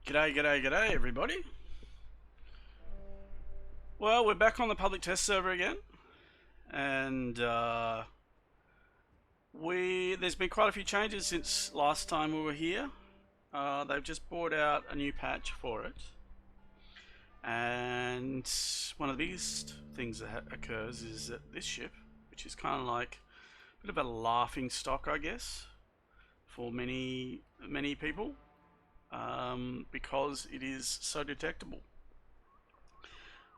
G'day everybody. Well, we're back on the public test server again, and there's been quite a few changes since last time we were here. They've just brought out a new patch for it, and one of the biggest things that occurs is that this ship, which is kind of like a bit of a laughing stock, I guess, for many people, because it is so detectable.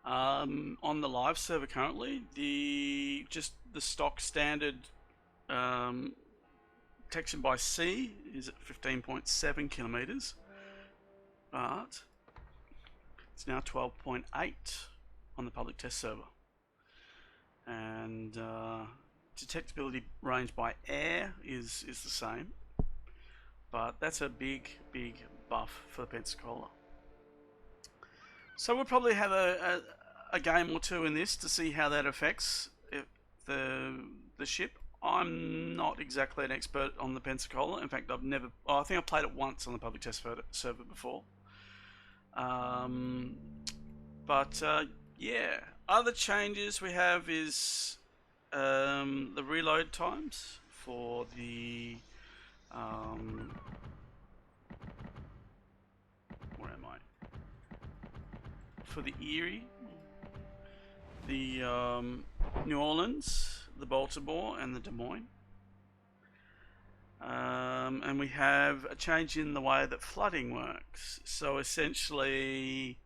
On the live server currently, the stock standard detection by sea is at 15.7 kilometers, but it's now 12.8 on the public test server. And detectability range by air is the same, but that's a big buff for the Pensacola. So we'll probably have a game or two in this to see how that affects the ship. I'm not exactly an expert on the Pensacola. In fact, I think I played it once on the public test server before. Yeah, other changes we have is the reload times for the where am I? For the Erie, the New Orleans, the Baltimore, and the Des Moines. And we have a change in the way that flooding works. So essentially,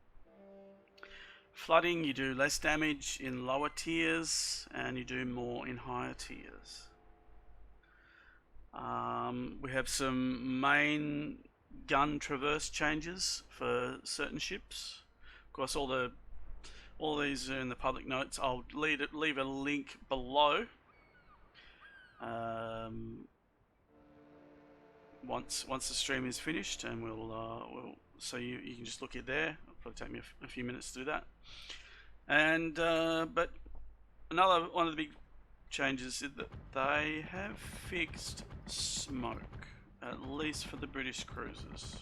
flooding, you do less damage in lower tiers and you do more in higher tiers. We have some main gun traverse changes for certain ships. Of course, all these are in the public notes. I'll leave a link below. Once the stream is finished, and so you can just look it there. It'll probably take me a few minutes to do that. And but another one of the big changes is that they have fixed smoke, at least for the British cruisers.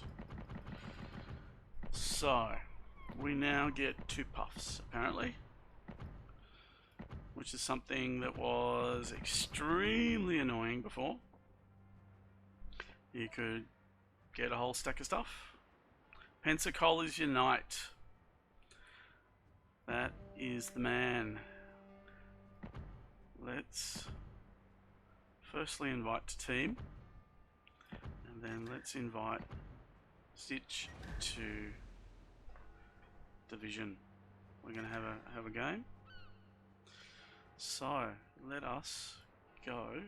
So we now get 2 puffs, apparently, which is something that was extremely annoying before. You could get a whole stack of stuff. Pensacola's Unite. That is the man. Let's firstly invite to team, and then let's invite Stitch to division. We're going to have a game. So let us go.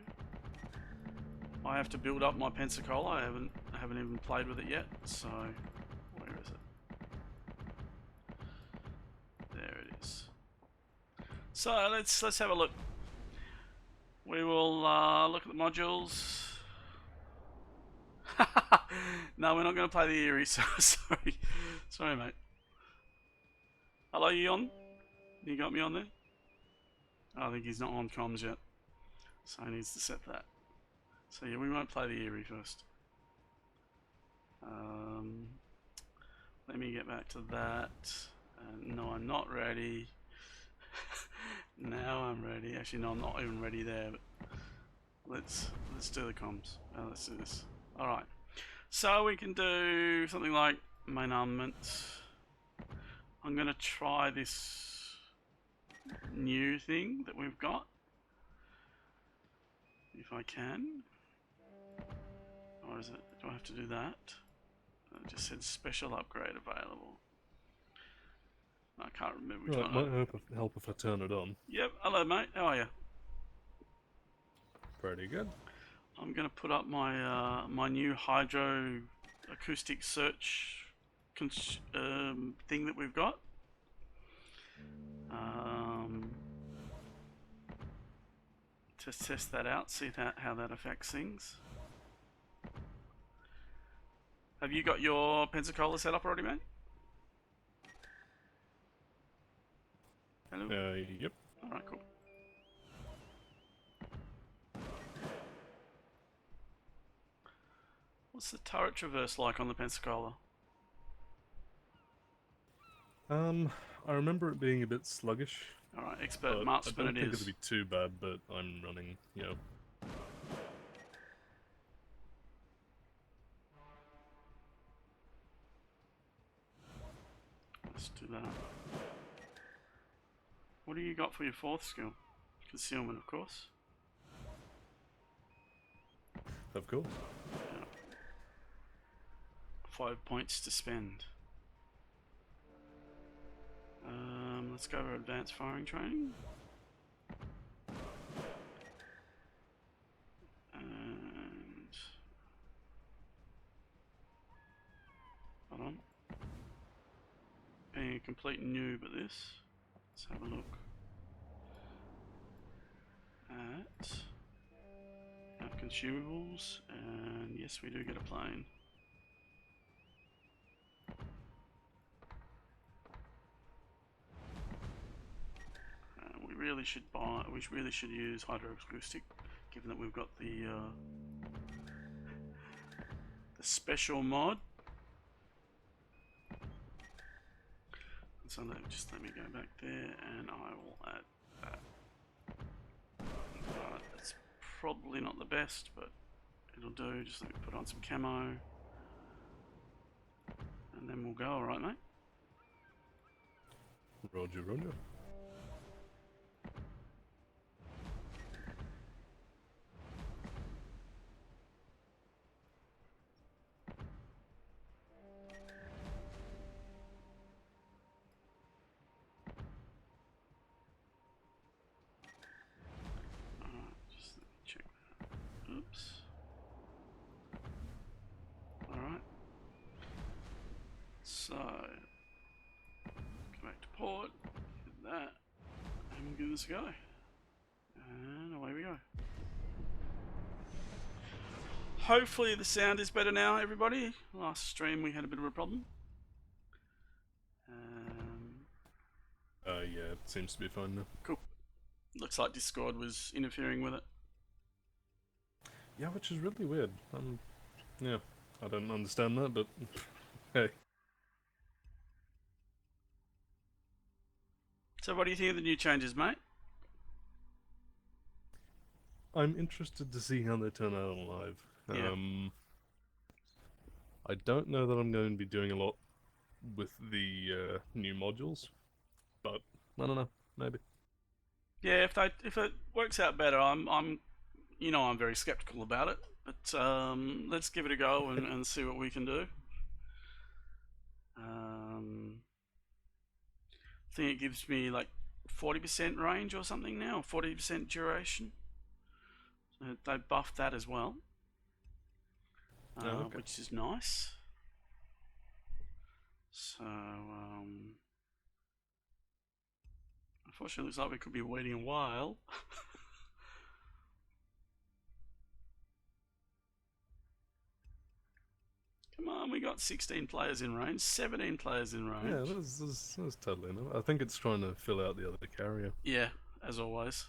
I have to build up my Pensacola. I haven't even played with it yet. So where is it? There it is. So let's have a look. We will look at the modules. No, we're not going to play the Erie. So sorry, mate. Hello, you on? You got me on there? I think he's not on comms yet, so he needs to set that. So yeah, we won't play the Erie first. Let me get back to that. No, I'm not ready. Now I'm ready. Actually, no, I'm not even ready there. But let's do the comms. Let's do this. All right. So we can do something like main armament. I'm gonna try this new thing that we've got, if I can. Or is it? Do I have to do that? It just said special upgrade available. I can't remember which one. It might help if I turn it on. Yep. Hello, mate. How are you? Pretty good. I'm going to put up my my new hydro acoustic search thing that we've got. To test that out, see how that affects things. Have you got your Pensacola set up already, mate? Hello? Yep. Alright, cool. What's the turret traverse like on the Pensacola? I remember it being a bit sluggish, Alright, expert but I marksman don't it think is. it'll be too bad, but I'm running, you know. Let's do that. What do you got for your fourth skill? Concealment, of course. Of course. Yeah. 5 points to spend. Let's go over advanced firing training. And hold on. Being a complete noob at this, let's have a look at our consumables, and yes, we do get a plane. We really should buy. We really should use hydroacoustic, given that we've got the special mod. So just let me go back there, and I will add that. That's probably not the best, but it'll do. Just let me put on some camo, and then we'll go. All right, mate. Roger, roger. Just let me check that. Oops. Alright. So, go back to port, hit that, and we'll give this a go. And away we go. Hopefully the sound is better now, everybody. Last stream we had a bit of a problem. Yeah, it seems to be fine now. Cool. Looks like Discord was interfering with it. Yeah, which is really weird. Yeah, I don't understand that, but hey. So what do you think of the new changes, mate? I'm interested to see how they turn out on live. Yeah. I don't know that I'm going to be doing a lot with the new modules, but I don't know, maybe. Yeah, if it works out better, I'm very skeptical about it. But let's give it a go and see what we can do. I think it gives me like 40% range or something now, 40% duration. So they buffed that as well, Okay. which is nice. So unfortunately, it looks like we could be waiting a while. Come on, we got 16 players in range, 17 players in range. Yeah, that's totally enough. I think it's trying to fill out the other carrier. Yeah, as always.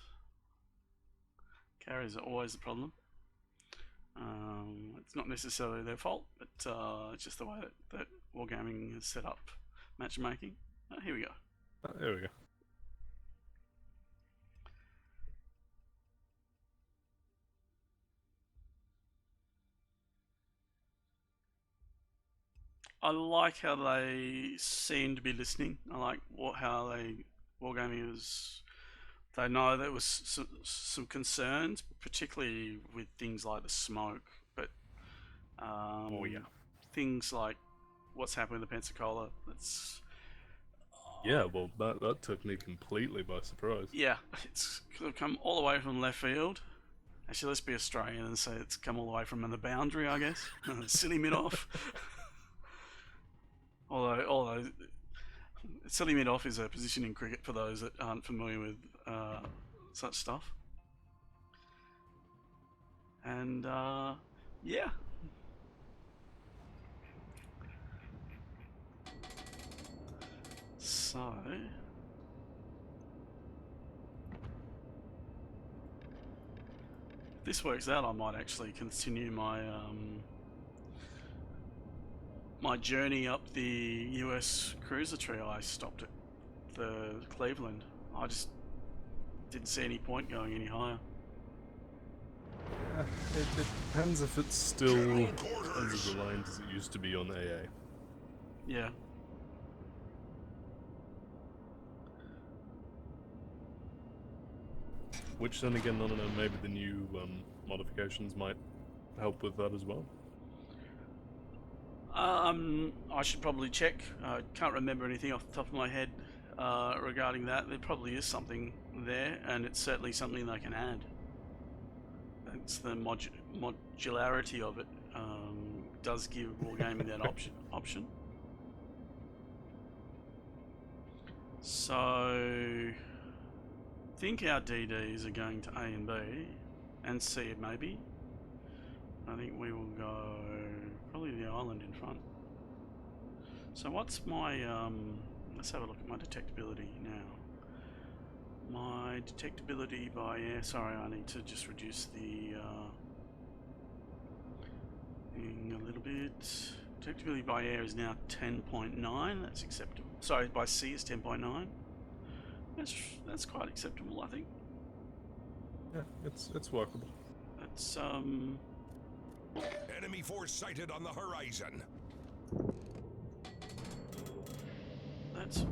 Carriers are always the problem. It's not necessarily their fault, but it's just the way that Wargaming has set up matchmaking. Here we go. There we go. I like how they seem to be listening. I like how Wargaming was. They know there was some concerns, particularly with things like the smoke, but Oh yeah. things like what's happening with the Pensacola. That's Yeah, well, that took me completely by surprise. yeah, it's come all the way from left field. Actually, let's be Australian and say it's come all the way from the boundary, I guess. Silly mid-off. Although silly mid-off is a position in cricket for those that aren't familiar with such stuff. And yeah. So if this works out, I might actually continue my my journey up the US cruiser tree, I stopped at the Cleveland. I just didn't see any point going any higher. Yeah, it depends if it's still as aligned as it used to be on AA. Yeah. Which then again, I don't know, maybe the new modifications might help with that as well. I should probably check. I can't remember anything off the top of my head regarding that. There probably is something there, and it's certainly something they can add. It's the modularity of it does give Wargaming that option. So, I think our DDs are going to A and B, and C maybe. I think we will go probably the island in front. So what's my, let's have a look at my detectability now. My detectability by air, sorry, I need to just reduce the thing a little bit. Detectability by air is now 10.9, that's acceptable. Sorry, by sea is 10.9. That's quite acceptable, I think. Yeah, it's workable. That's Enemy force sighted on the horizon. that's, you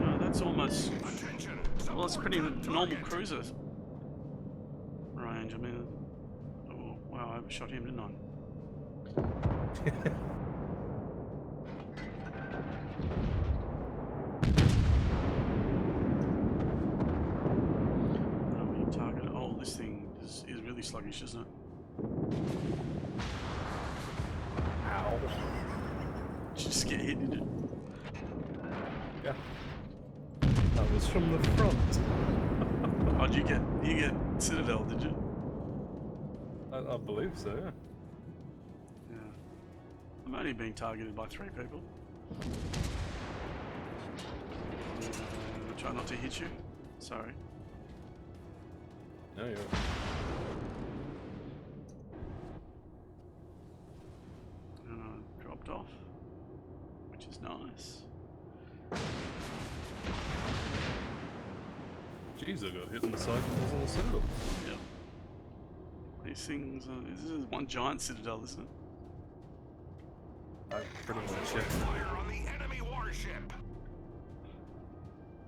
know, that's almost, Attention. well, it's pretty normal cruiser range. I mean, oh wow, I overshot him, didn't I? Target. Oh, this thing is really sluggish, isn't it? Ow. Did you just get hit, did you? Yeah. That was from the front. Oh, did you get Citadel, did you? I believe so, yeah. Yeah. I'm only being targeted by 3 people. Try not to hit you. Sorry. No, you're... And I dropped off, which is nice. Jeez, I got hit in the side because on the Citadel. Yep. These things are, this is one giant Citadel, isn't it? I pretty much, yeah. Fire on the enemy warship.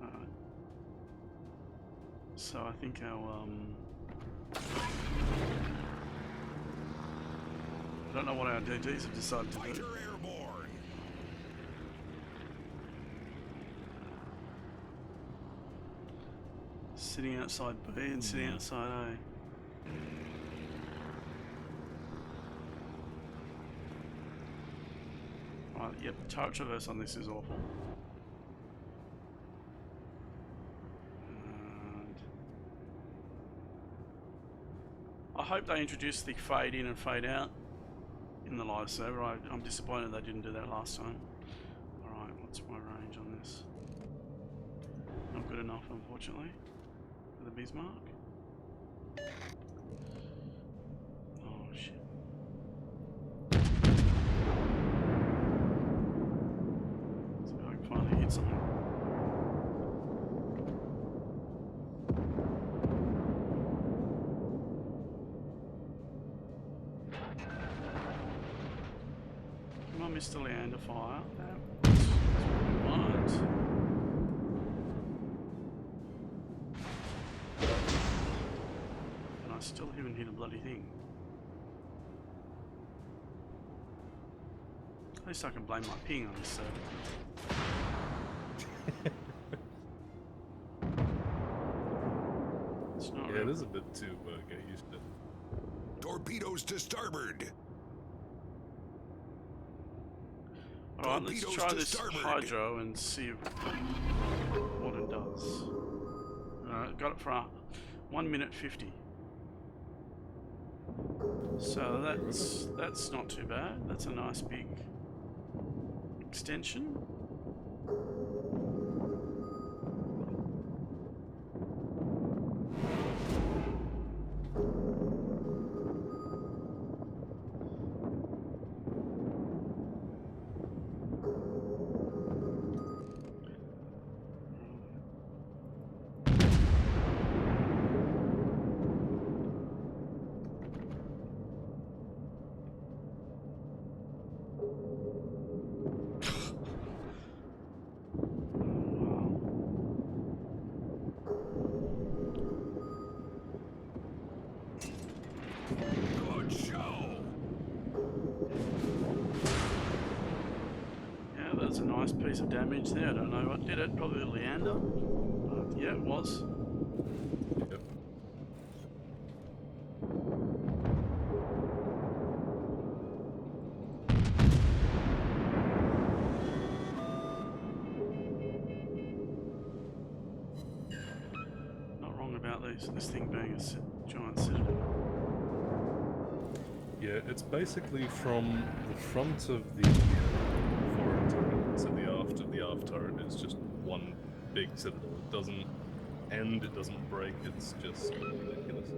Alright. So I think our I don't know what our DDs have decided to do. Fighter airborne. Sitting outside B and sitting outside A. Right, yep, turret traverse on this is awful. And I hope they introduce the fade in and fade out in the live server. I'm disappointed they didn't do that last time. Alright, what's my range on this? Not good enough, unfortunately, for the Bismarck. Oh shit. So I can finally hit something. Come on, Mr. Leander, fire. That's what we want. And I still haven't hit a bloody thing. At least I can blame my ping on this server. It's not Yeah, real. it is a bit to get used to. Torpedoes to starboard. Alright, let's Torpedoes try to this starboard. hydro and see what it does. Alright, got it for 1 minute 50. So that's not too bad. That's a nice big extension. was a nice piece of damage there. I don't know what did it. Probably a Leander. But yeah, it was. Yep. Not wrong about this thing being a giant citadel. Yeah, it's basically from the front of the forward turret to the aft of the aft turret is just one big citadel. It doesn't end, it doesn't break, it's just ridiculous.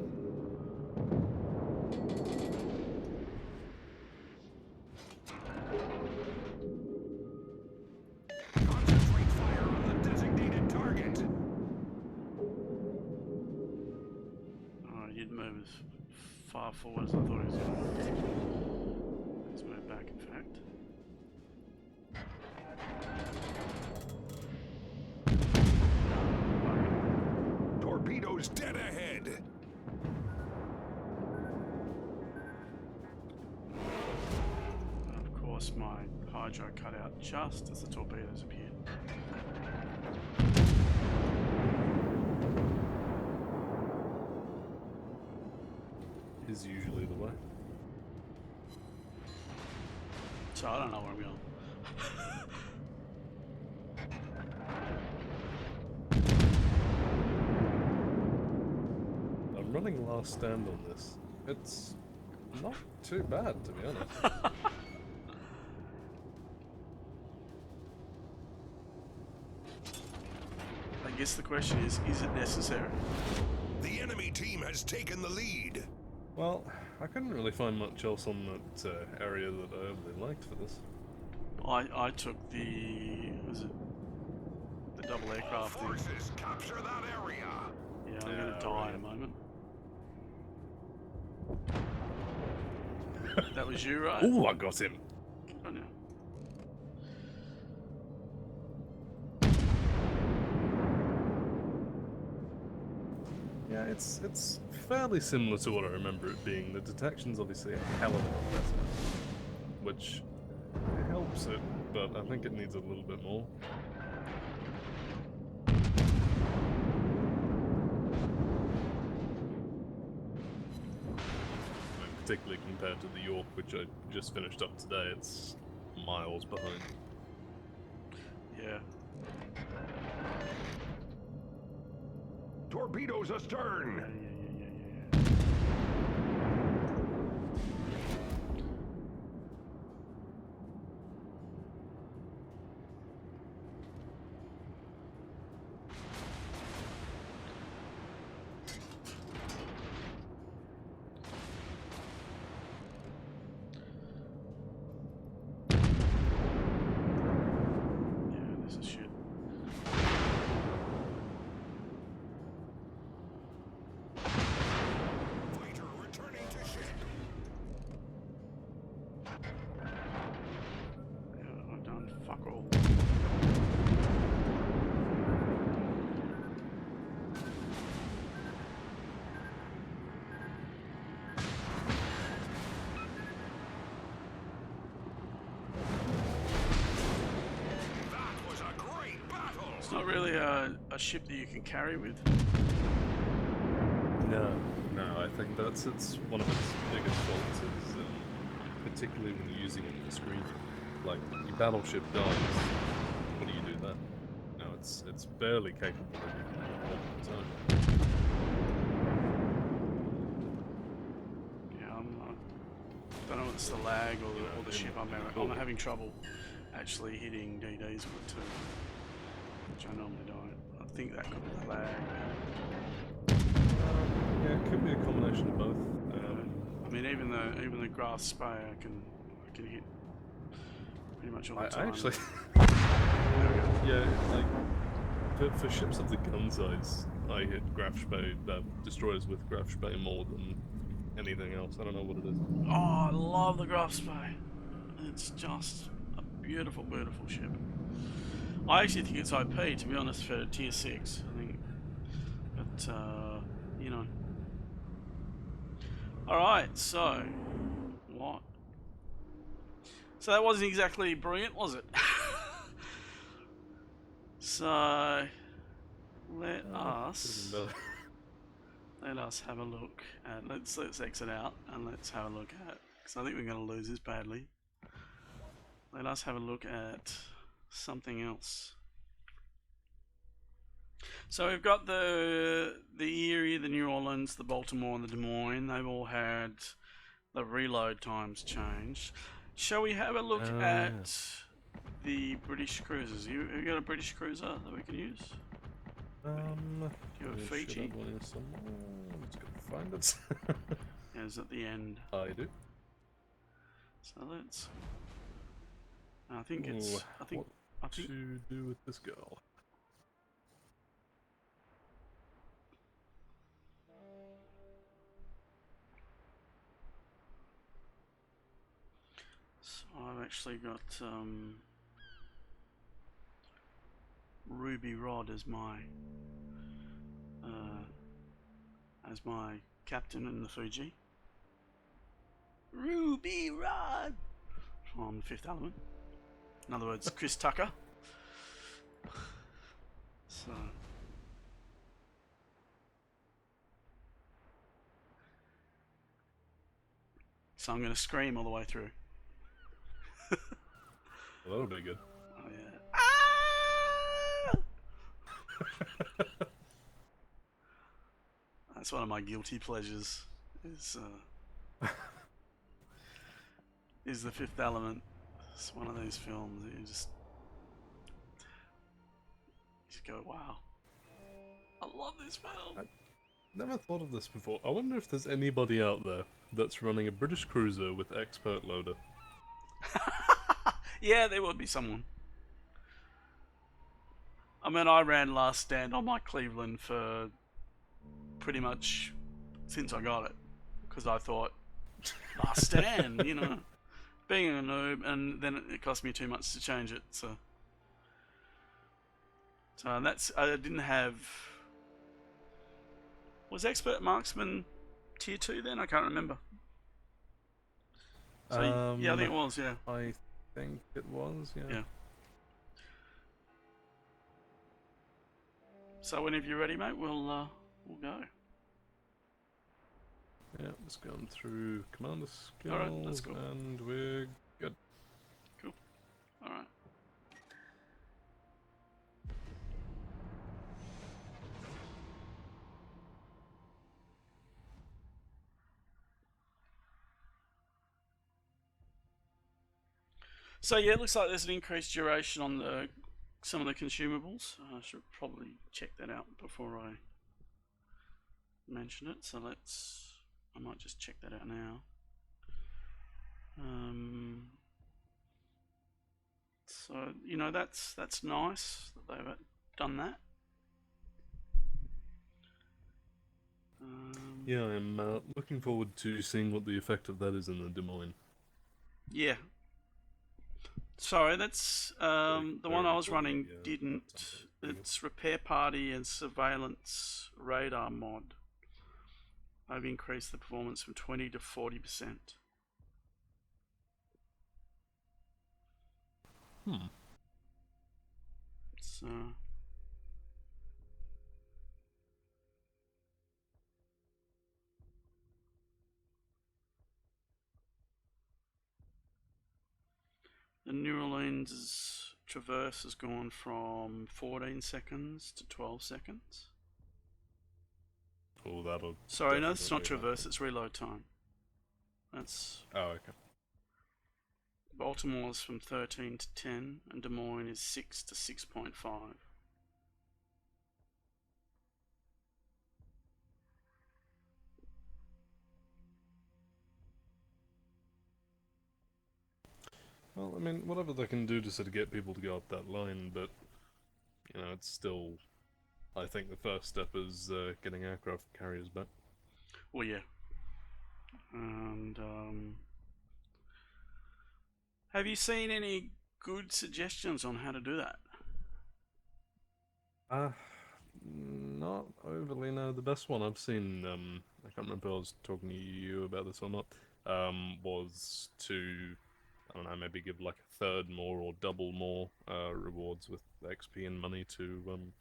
Concentrate fire on the designated target. Oh, he didn't move as far forward as I thought he was going to. Let's move back, in fact. Torpedoes dead ahead. And of course, my hydro cut out just as the torpedoes appeared. Is usually the way. So I don't know where I'm going. I'm running last stand on this. It's not too bad, to be honest. I guess the question is it necessary? The enemy team has taken the lead. Well, I couldn't really find much else on that area that I overly liked for this. I took the, was it the double aircraft thing? Forces capture that area. Yeah, I'm gonna die in a moment. That was you, right? Ooh, I got him! Oh, no. Yeah, it's fairly similar to what I remember it being. The detection's obviously a hell of a lot better, which helps it, but I think it needs a little bit more. Particularly compared to the York, which I just finished up today, it's miles behind. Yeah. Torpedoes astern. Yeah. Yeah, this is shit. Fighter returning to ship. Yeah, I've done fuck all. That was a great battle. It's not really a ship that you can carry with. No, I think that's one of its biggest faults is particularly when you're using it for screen. Like your battleship dies, what do you do then? No, it's barely capable of its own. Yeah, I don't know if it's the lag or the ship. I'm having trouble actually hitting DDs with it too, which I normally don't. I think that could be the lag. Yeah, it could be a combination of both. I mean, even the Graf Spey, I can hit pretty much all the I time. actually, There we go. yeah, like for ships of the gun size, I hit destroyers with Graf Spey more than anything else. I don't know what it is. Oh, I love the Graf Spey. It's just a beautiful, beautiful ship. I actually think it's OP, to be honest, for tier 6. I think, but you know. All right, so what? So that wasn't exactly brilliant, was it? So let Doesn't matter. us have a look at let's exit out and let's have a look at, because I think we're going to lose this badly. Let us have a look at something else. So we've got the Erie, the New Orleans, the Baltimore, and the Des Moines. They've all had the reload times changed. Shall we have a look at the British cruisers? You got a British cruiser that we can use? Do you have a Fiji? I'm just gonna find it. Yeah, it's at the end. I do. So let's. I think it's. I think. To do with this girl. So I've actually got Ruby Rod as my captain in the Fiji. Ruby Rod from Fifth Element. In other words, Chris Tucker. So I'm going to scream all the way through. Well, that'll be good. Oh yeah. Ah! That's one of my guilty pleasures. Is the Fifth Element. It's one of those films that you just go, wow. I love this film. Never thought of this before. I wonder if there's anybody out there that's running a British cruiser with expert loader. Yeah, there would be someone. I mean, I ran Last Stand on my Cleveland for pretty much since I got it, because I thought, Last Stand, you know, being a noob, and then it cost me too much to change it, so that's, I didn't have, was Expert Marksman tier 2 then? I can't remember. So yeah, I think it was, yeah. I think it was, yeah. So whenever you're ready, mate, we'll go. Yeah, just going through commander skills, Alright, that's cool. And we're good. Cool. Alright. So yeah, it looks like there's an increased duration on some of the consumables. I should probably check that out before I mention it. So I might just check that out now. So you know, that's nice that they've done that. Yeah, I'm looking forward to seeing what the effect of that is in the Des Moines. Yeah. Sorry, that's the one I was running didn't. It's Repair Party and Surveillance Radar mod. I've increased the performance from 20 to 40%. So the New Orleans traverse has gone from 14 seconds to 12 seconds. Oh, that'll. Sorry, no, it's not traverse, it's reload time. That's. Oh, okay. Baltimore's from 13 to 10, and Des Moines is 6 to 6.5. Well, I mean, whatever they can do to sort of get people to go up that line, but, you know, it's still, I think the first step is getting aircraft carriers back. Well, yeah. And, have you seen any good suggestions on how to do that? Not overly, no. The best one I've seen, I can't remember if I was talking to you about this or not, was to I don't know, maybe give like a third more or double more rewards with XP and money to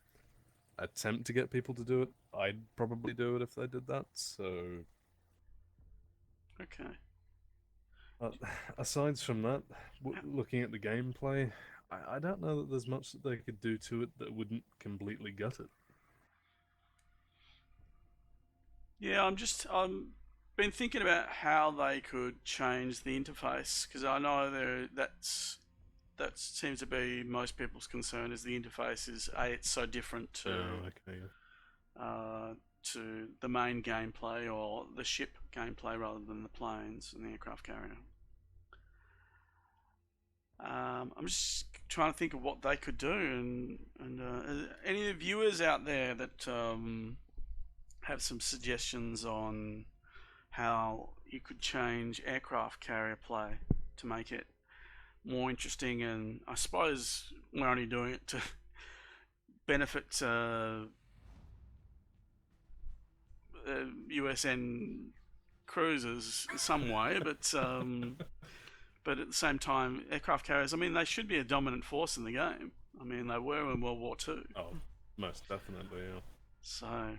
attempt to get people to do it. I'd probably do it if they did that. So, Okay. uh, aside from that, looking at the gameplay, I don't know that there's much that they could do to it that wouldn't completely gut it. Yeah, I'm been thinking about how they could change the interface because I know that seems to be most people's concern is the interface is it's so different Okay. to the main gameplay or the ship gameplay rather than the planes and the aircraft carrier. I'm just trying to think of what they could do, and any of the viewers out there that have some suggestions on how you could change aircraft carrier play to make it more interesting, and I suppose we're only doing it to benefit USN cruisers in some way, but at the same time, aircraft carriers, I mean, they should be a dominant force in the game. I mean, they were in World War II. Oh, most definitely, yeah. So,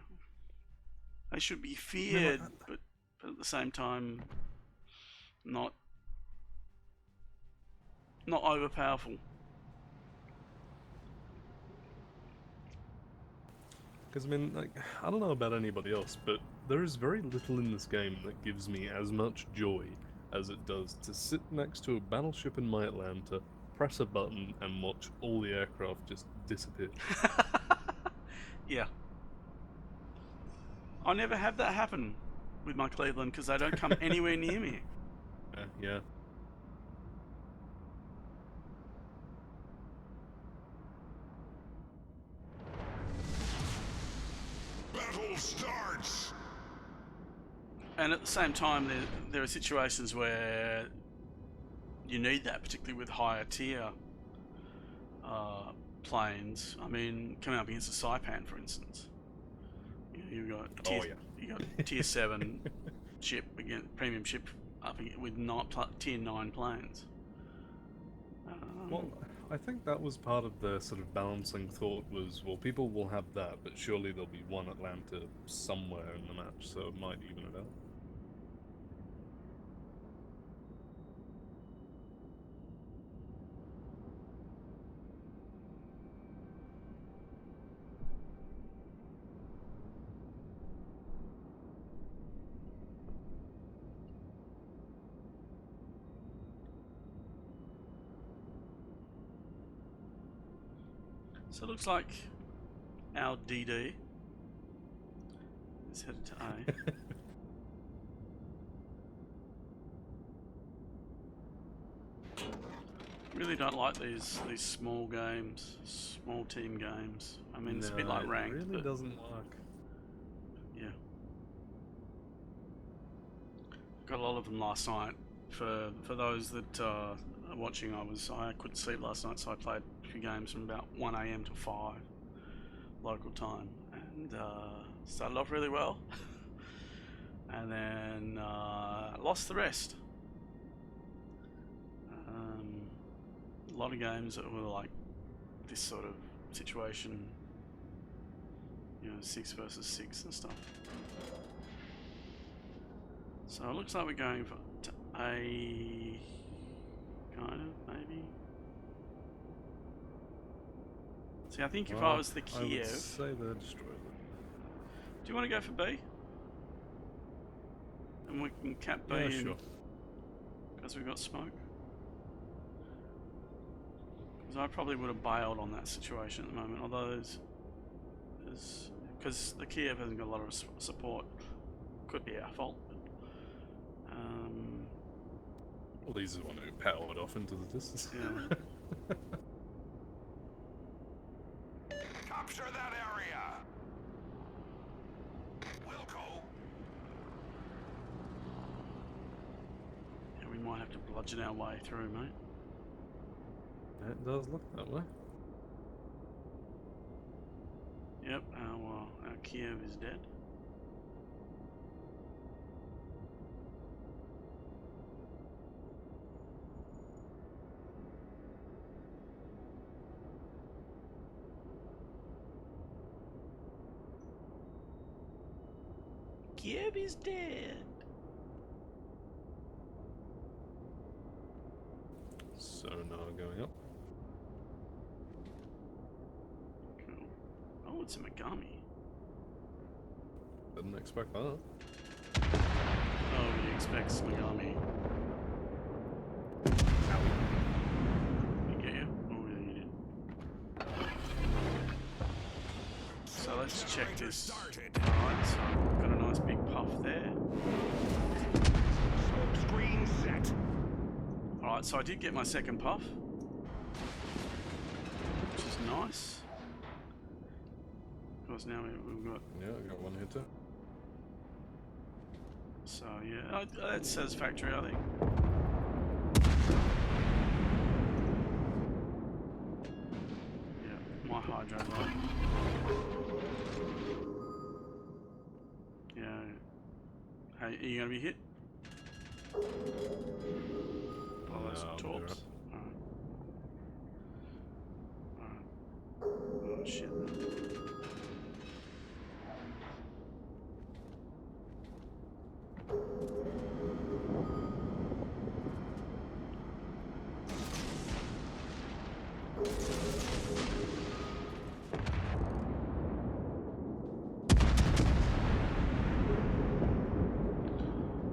they should be I mean, feared, but at the same time, not overpowerful. Because, I mean, like, I don't know about anybody else, but there is very little in this game that gives me as much joy as it does to sit next to a battleship in my Atlanta, press a button, and watch all the aircraft just disappear. Yeah. I never have that happen with my Cleveland because they don't come anywhere near me. Yeah. Battle starts! And at the same time, there are situations where you need that, particularly with higher tier planes. I mean, coming up against a Saipan, for instance. You've got tier 7 ship against premium ship up with tier 9 planes. Well, I think that was part of the sort of balancing thought was, well, people will have that, but surely there'll be one Atlanta somewhere in the match, so it might even it out. So it looks like our DD is headed to A. Really don't like these small games, small team games. I mean, it's a bit like ranked. It really doesn't work. Yeah. Got a lot of them last night. For those that are watching, I couldn't sleep last night, so I played a few games from about 1 a.m. to 5 local time, and started off really well, and then lost the rest. A lot of games that were like this sort of situation, 6 versus 6 and stuff. So it looks like we're going to A, kind of, maybe. See, I think if I was the Kiev... I would say they're destroyed. Do you want to go for B? And we can cap B Yeah, sure. because we've got smoke. Because I probably would have bailed on that situation at the moment, although because the Kiev hasn't got a lot of support. Could be our fault. Well, these are the one who powered off into the distance. Yeah. Capture that area! Wilco! Yeah, we might have to bludgeon our way through, mate. It does look that way. Yep, our Kiev is dead. Kiev is dead. Sonar going up. Cool. Oh, it's a Megami. Didn't expect that. Oh, you expect Megami. You get you? Oh, yeah, you did. So let's check this. Alright, so I've got a nice big puff there. Smoke screen set. Alright, so I did get my second puff, which is nice. Of course, now we've got. Yeah, I got one hitter. So, yeah, that's satisfactory, I think. Yeah, my hydro light. Yeah. Hey, are you going to be hit? Oh, those No, I'm torps. good. Alright. Oh, shit.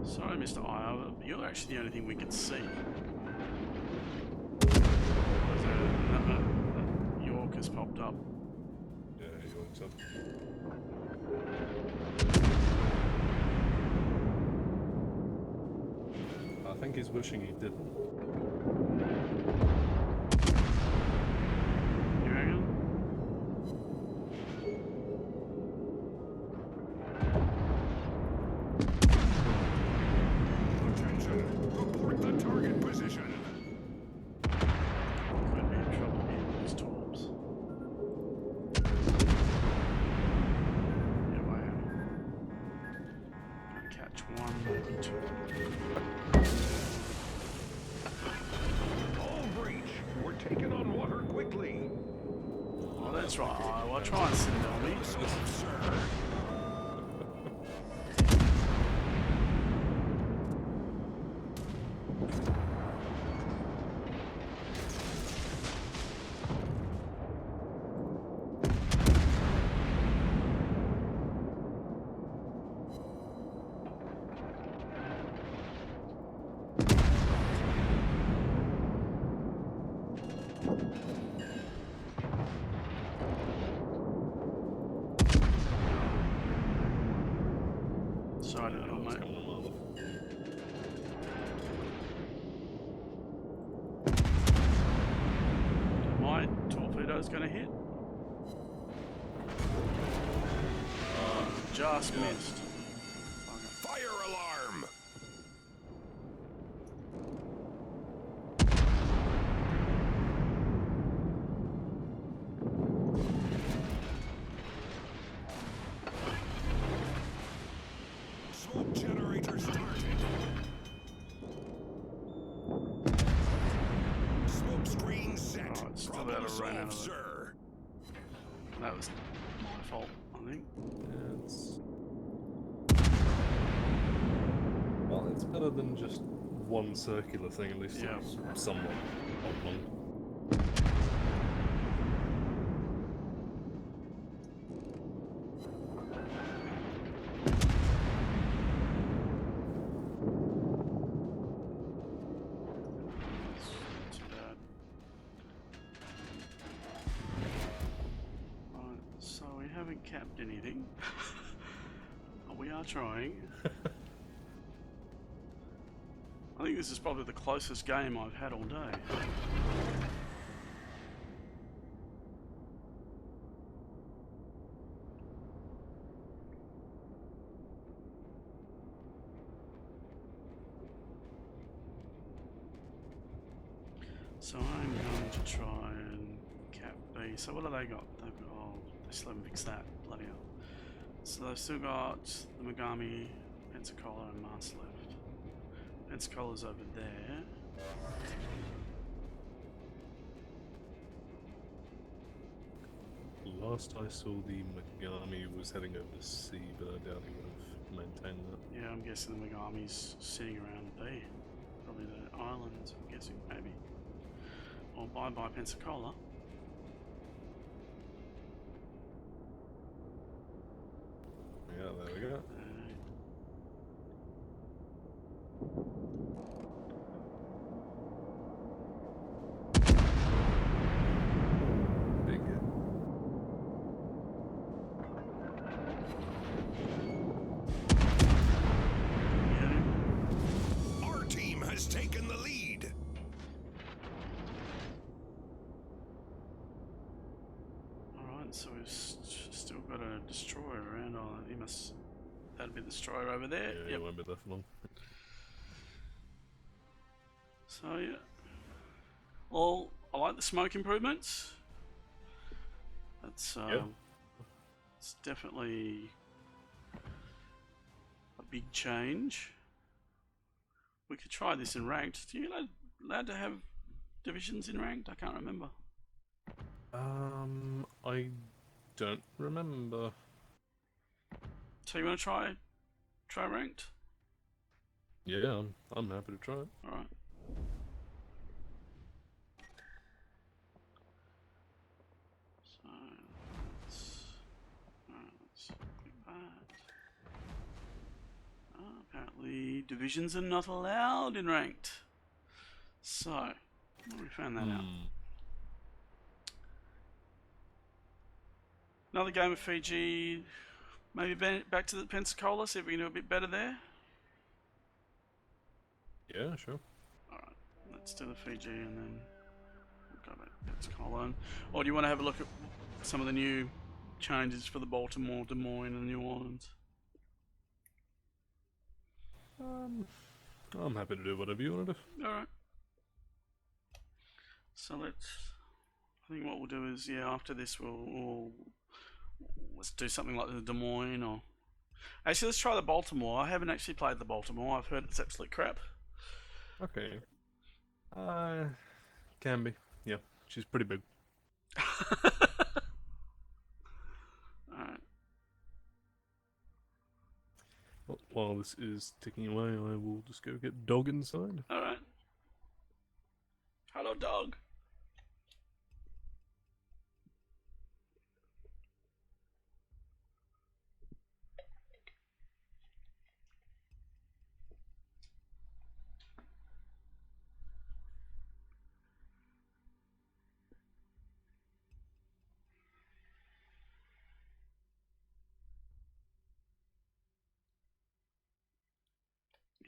Sorry, Mr. Iowa, but you're actually the only thing we can see. York has popped up. Yeah, he looks up. I think he's wishing he didn't. You reckon? Attention. Report the target position. Could be in trouble here with these torps. Yeah, wow. Gonna catch one, maybe two. All breach. We're taking on water quickly. Oh, that's right, Iowa. Try and sit on me. Sir. Sorry to help, What's mate. going on? My torpedo's gonna hit. Just missed. Okay. Fire alarm. Smoke generator started. Smoke screen set. Oh, it's still Problem out of run out solved, of it. sir. That was my fault, I think. Yeah, it's... Well, it's better than just one circular thing, at least Yeah. it's somewhat oblong. Too bad. Right, so we haven't capped anything. We are trying. I think this is probably the closest game I've had all day. So I'm going to try and cap B. So what have they got? They've got, oh, they still haven't fixed that. Bloody hell. So they've still got the Megami, Pensacola and Mars left. Pensacola's over there. Last I saw, the Megami was heading over to C, but I doubt he would have maintain that. Yeah, I'm guessing the Megami's sitting around there. Probably the islands, I'm guessing, maybe. Or bye-bye Pensacola. Yeah, there we go. Big hit. Our team has taken the lead. Alright, so we've still got a destroyer around. Oh, he must. That'd be the destroyer over there. Yeah, Yep. it won't be there for long. So, yeah. Well, I like the smoke improvements. That's it's definitely a big change. We could try this in ranked. Do you allowed to have divisions in ranked? I can't remember. I don't remember. So you want to try ranked? Yeah, I'm happy to try it. All right. So let's click that. Apparently divisions are not allowed in ranked. So we found that out. Another game of Fiji. Maybe back to the Pensacola. See if we can do a bit better there. Yeah, sure. Alright, let's do the Fiji and then we'll go back to Pensacola. Or do you want to have a look at some of the new changes for the Baltimore, Des Moines and New Orleans? I'm happy to do whatever you want to do. Alright. So I think what we'll do is, yeah, after this let's do something like the Des Moines or... Actually, let's try the Baltimore. I haven't actually played the Baltimore. I've heard it's absolute crap. Okay. Can be. Yeah, she's pretty big. Alright. Well, while this is ticking away, I will just go get Dog inside. Alright. Hello, dog.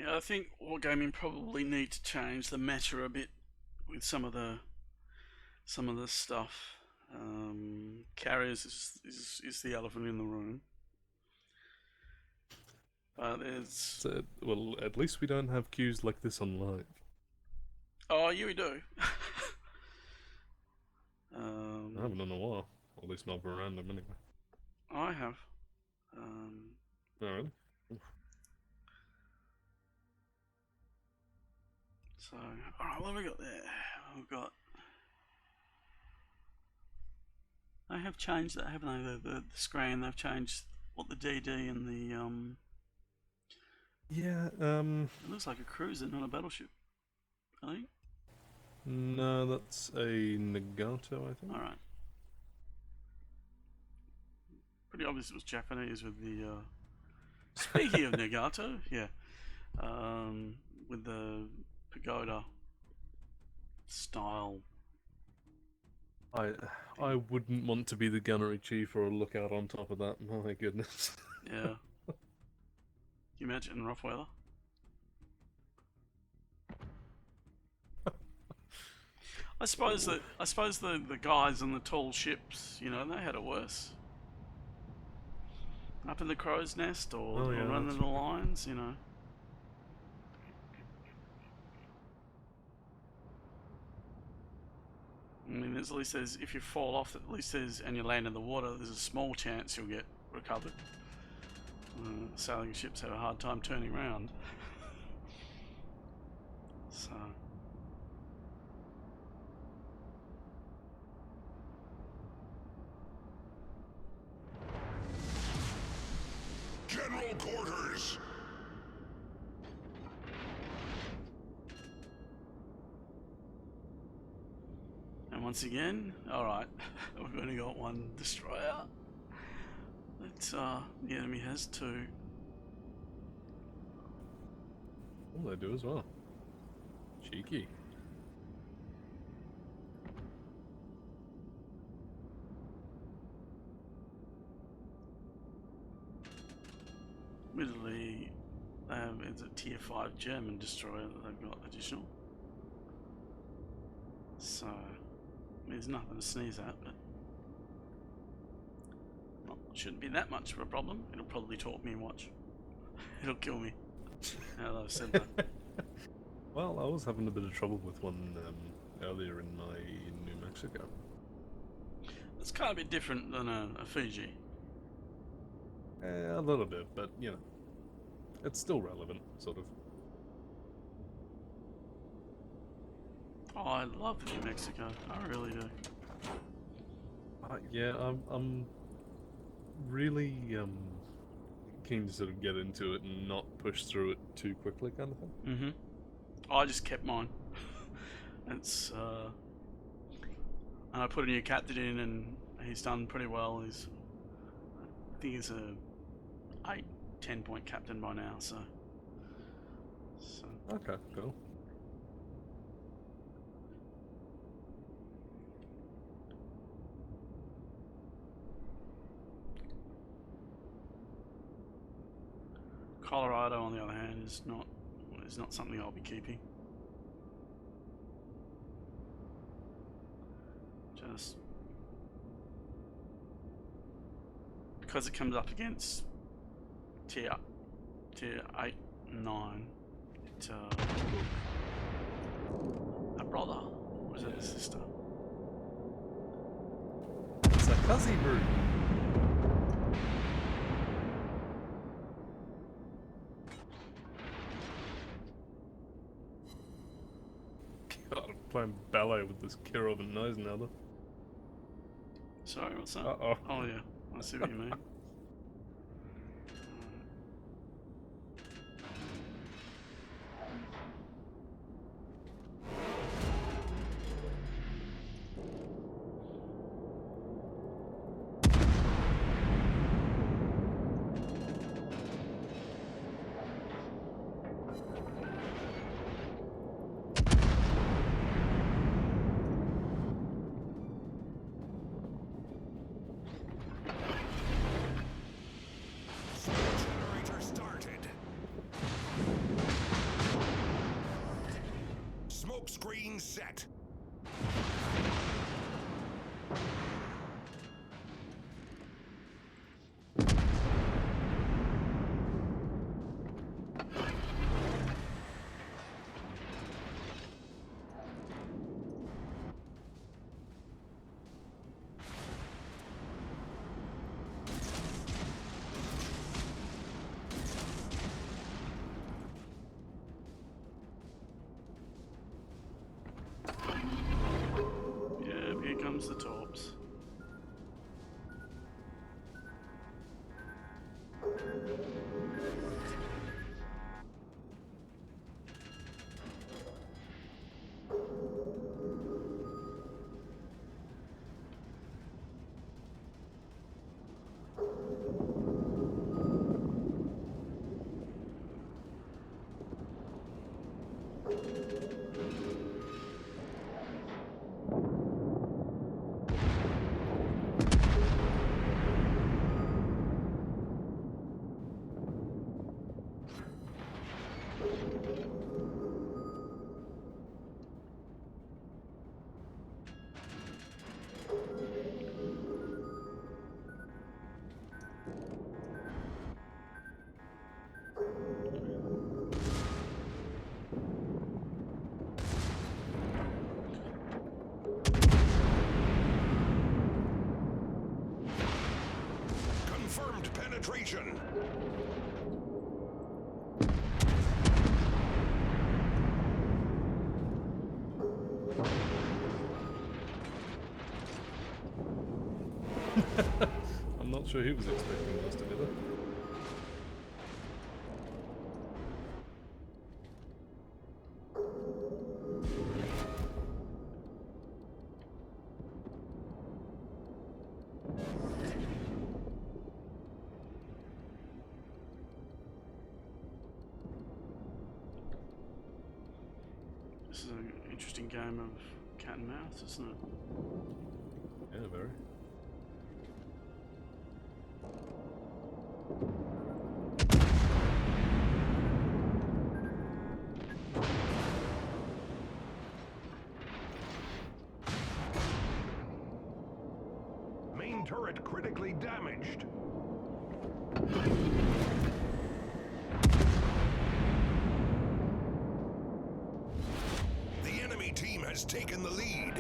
Yeah, I think Wargaming probably need to change the meta a bit with some of the stuff. Carriers is the elephant in the room. But there's... So, well, at least we don't have queues like this on live. Oh, yeah, we do. I haven't in a while. Or at least not for random anyway. I have. Oh, really? So, alright, what have we got there? We've got... They have changed that, haven't they? The screen, they've changed what the DD and the... Yeah, It looks like a cruiser, not a battleship. I think. No, that's a Nagato, I think. Alright. Pretty obvious it was Japanese with the... Speaking of Nagato, yeah. With the pagoda style. I wouldn't want to be the gunnery chief or a lookout on top of that, my goodness. Yeah. Can you imagine in rough weather? I suppose the guys on the tall ships, you know, they had it worse. Up in the crow's nest or running the lines, you know. I mean, at least there's, if you fall off, at least there's, and you land in the water, there's a small chance you'll get recovered. Sailing ships have a hard time turning around. So. General quarters. Destroyers. And once again, alright, we've only got one destroyer. But the enemy has two. Oh, they do as well. Cheeky. Admittedly, it's a tier 5 German destroyer that they've got additional. So, there's nothing to sneeze at, but well, shouldn't be that much of a problem. It'll probably talk me and watch. It'll kill me. Now that I've said that. Well, I was having a bit of trouble with one earlier in my New Mexico. It's kind of a bit different than a Fiji. A little bit, but you know, it's still relevant, sort of. Oh, I love New Mexico. I really do. Yeah, I'm really keen to sort of get into it and not push through it too quickly, kind of thing. Mm-hmm. I just kept mine. It's and I put a new captain in, and he's done pretty well. I think he's a 8-10 point captain by now. So. Okay, cool. Colorado, on the other hand, is not something I'll be keeping. Just because it comes up against tier 8 and 9. It a brother, or is it a sister? It's a fuzzy brew. God, I'm playing ballet with this Kirov and nose now, though. Sorry, what's that? Uh-oh. Oh yeah, I see what you mean. Generator started. Smoke screen set. Yeah, here comes the torps. Confirmed penetration. I'm not sure he was expecting those together. This is an interesting game of cat and mouse, isn't it? Yeah, very. Main turret critically damaged. The enemy team has taken the lead.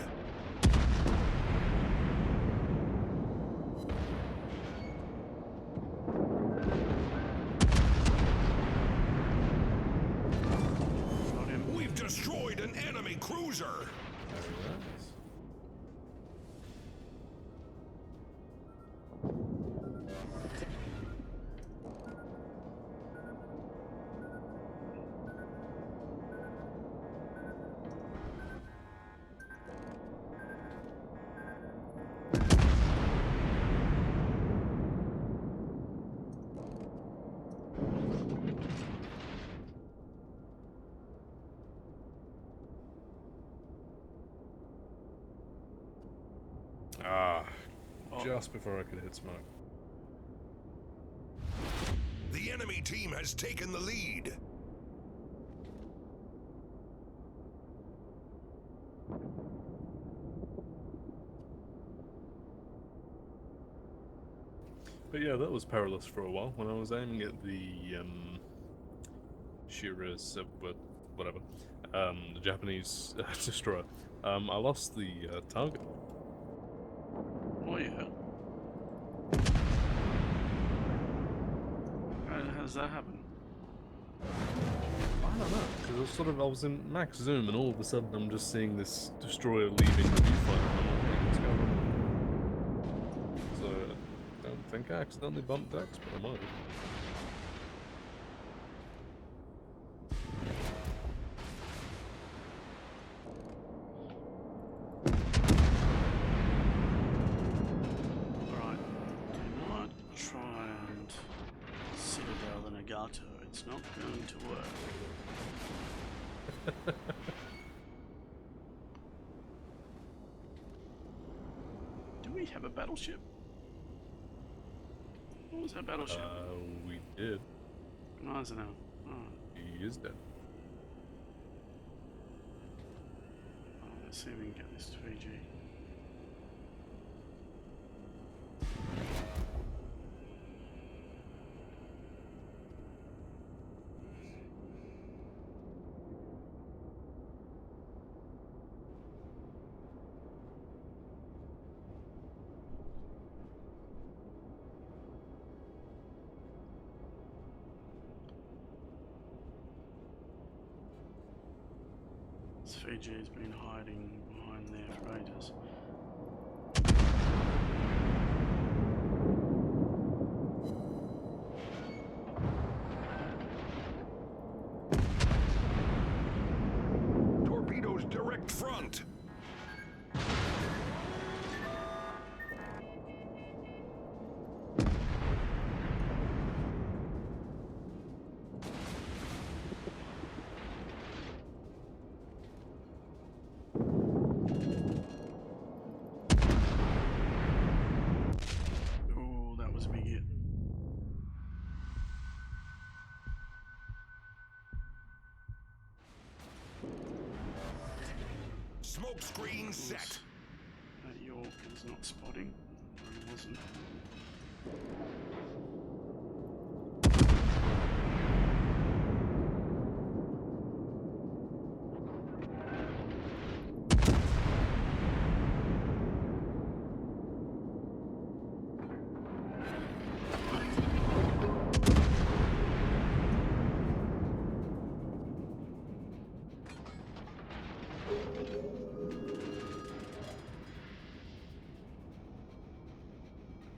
Got him. We've destroyed an enemy cruiser. Very nice. Ah, Oh. just before I could hit smoke. The enemy team has taken the lead. But yeah, that was perilous for a while. When I was aiming at the Shira's, whatever, the Japanese destroyer, I lost the target. Oh yeah. How does that happen? I don't know, because I was in max zoom, and all of a sudden I'm just seeing this destroyer leaving the viewfinder. I'm like, hey, what's going on? So I don't think I accidentally bumped Dex, but I might have. Alright. Do not try and Citadel the Nagato. It's not going to work. Do we have a battleship? What was that battleship? We did. No, is it now? Oh, He is dead. let's see if we can get this to Fiji. Fiji has been hiding behind there for ages. Torpedoes direct front. Oh, that was a big hit. Smoke screen set. That York is not spotting. Or it wasn't.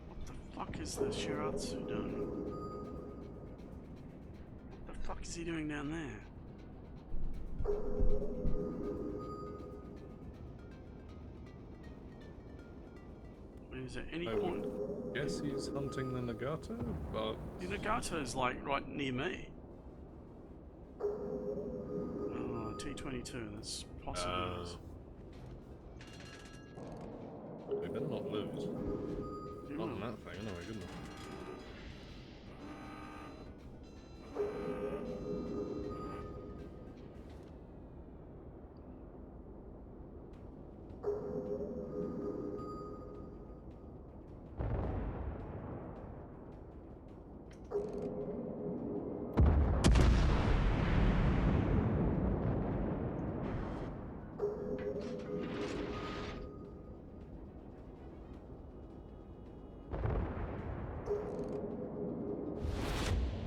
What the fuck is the Shiratsu doing? What the fuck is he doing down there? Is there any I point? would guess he's hunting the Nagato, but The Nagato's like right near me. Oh, T-22, that's possible. we better not lose. You Not will. on that thing, anyway, goodness.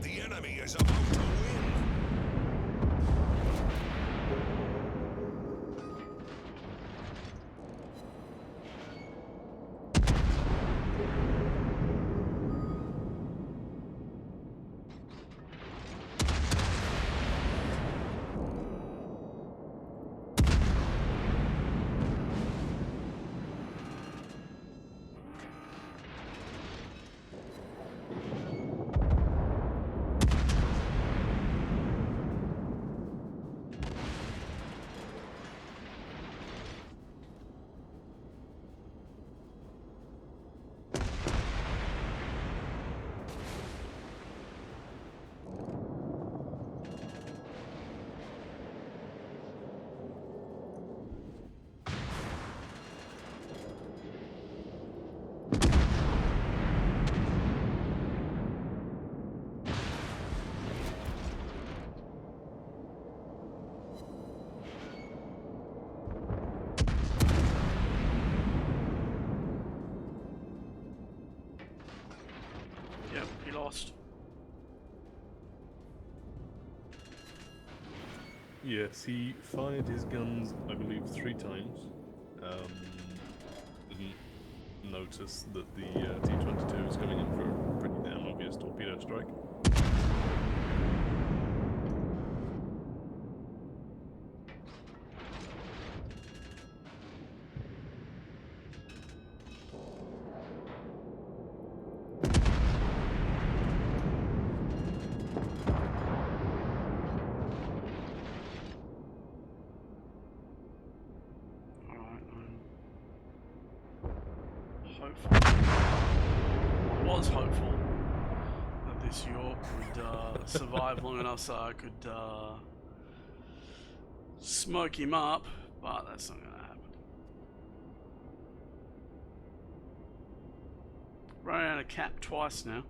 The enemy is about to win. Yep, he lost. Yes, he fired his guns, I believe, 3 times. Didn't notice that the T-22 was coming in for a pretty damn obvious torpedo strike. Was hopeful that this York would survive long enough so I could smoke him up, but that's not going to happen. Running out of cap twice now.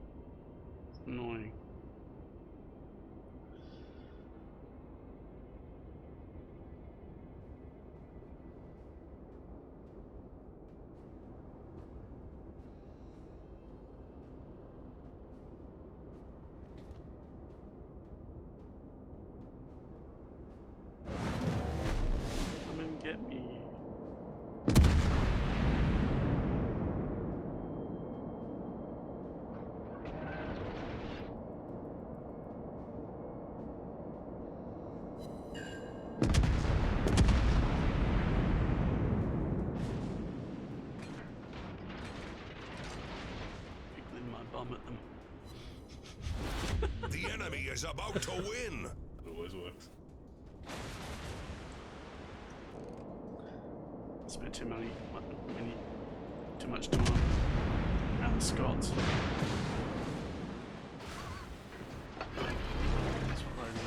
It's annoying. Get me. Pickling my bum at them. The enemy is about to win. It always works. Spent too much time around the Scots. That's what I need.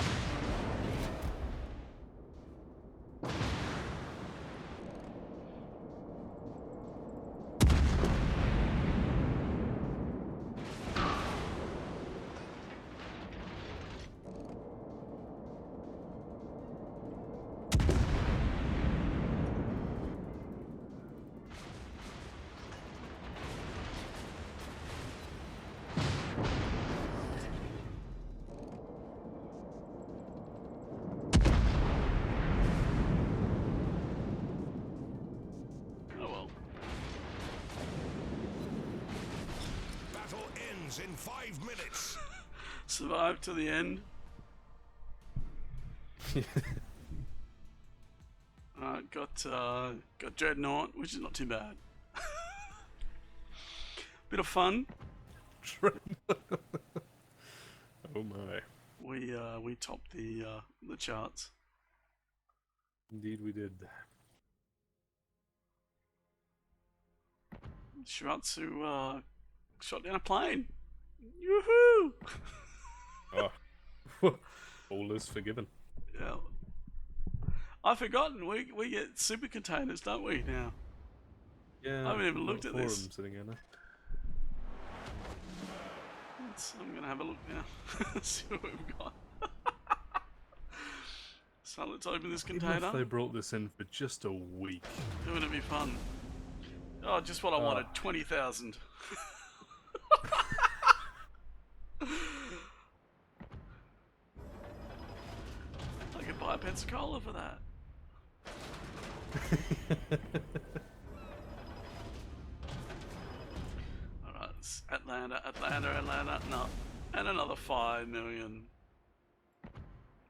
In 5 minutes. Survive to the end. Got Dreadnought, which is not too bad. Bit of fun. Oh my. We topped the charts. Indeed we did. Shiratsu shot down a plane. Yoo-hoo! Oh. All is forgiven. Yeah. I've forgotten, we get super containers, don't we, now? Yeah. I haven't even we've looked got at four this. of them sitting here now. I'm going to have a look now. See what we've got. So let's open this Even container. if they brought this in for just a week. Wouldn't it be fun? Oh, just what I wanted. 20,000. I could buy a Pensacola for that. Alright, Atlanta. No. And another 5 million.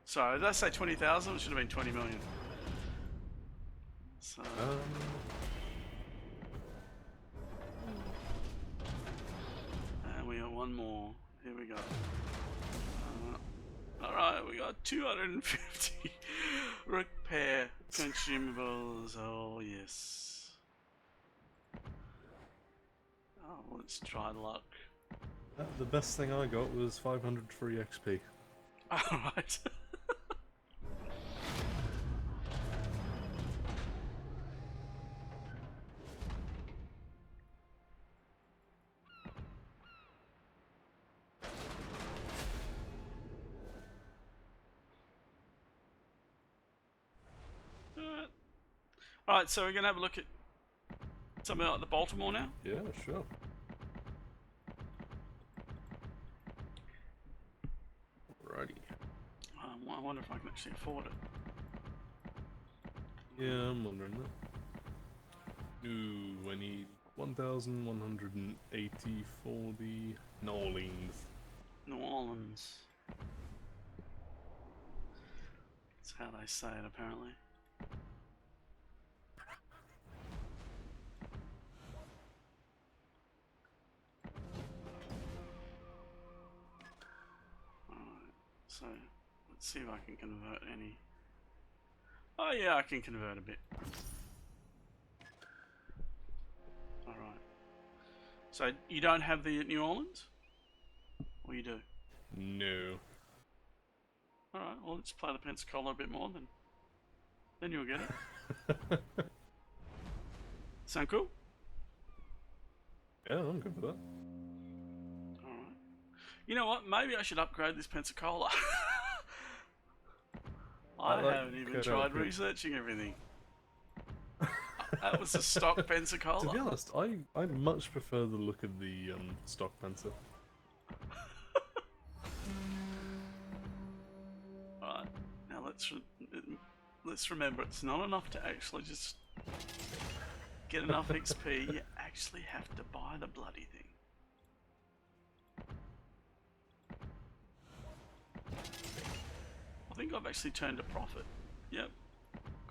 Sorry, did I say 20,000? It should have been 20 million. So. And we got one more. Here we go. Alright, we got 250 repair consumables. Oh, yes. Oh, let's try luck. The best thing I got was 500 free XP. Alright. Alright, so we're going to have a look at something like the Baltimore now. Yeah, sure. Alrighty. I wonder if I can actually afford it. Yeah, I'm wondering that. Ooh, I need 1,180 for the New Orleans. New Orleans. That's how they say it, apparently. Alright, so let's see if I can convert any. Oh yeah, I can convert a bit. Alright. So you don't have the New Orleans? Or you do? No. Alright, well let's play the Pensacola a bit more, then you'll get it. Sound cool? Yeah, I'm good for that. Alright. You know what? Maybe I should upgrade this Pensacola. I haven't even tried researching everything. That was a stock Pensacola. To be honest, I much prefer the look of the stock Pensa. Alright, now let's remember it's not enough to actually just get enough XP, you actually have to buy the bloody thing. I think I've actually turned a profit. Yep.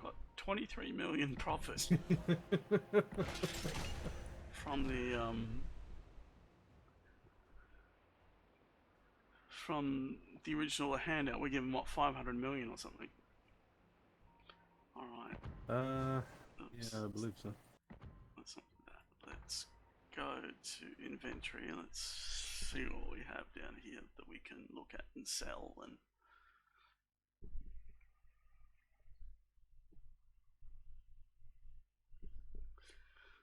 Got 23 million profit from the original handout. We're given what, 500 million or something. Alright. Yeah, I believe so. Let's not do that. Let's go to inventory and let's see what we have down here that we can look at and sell. And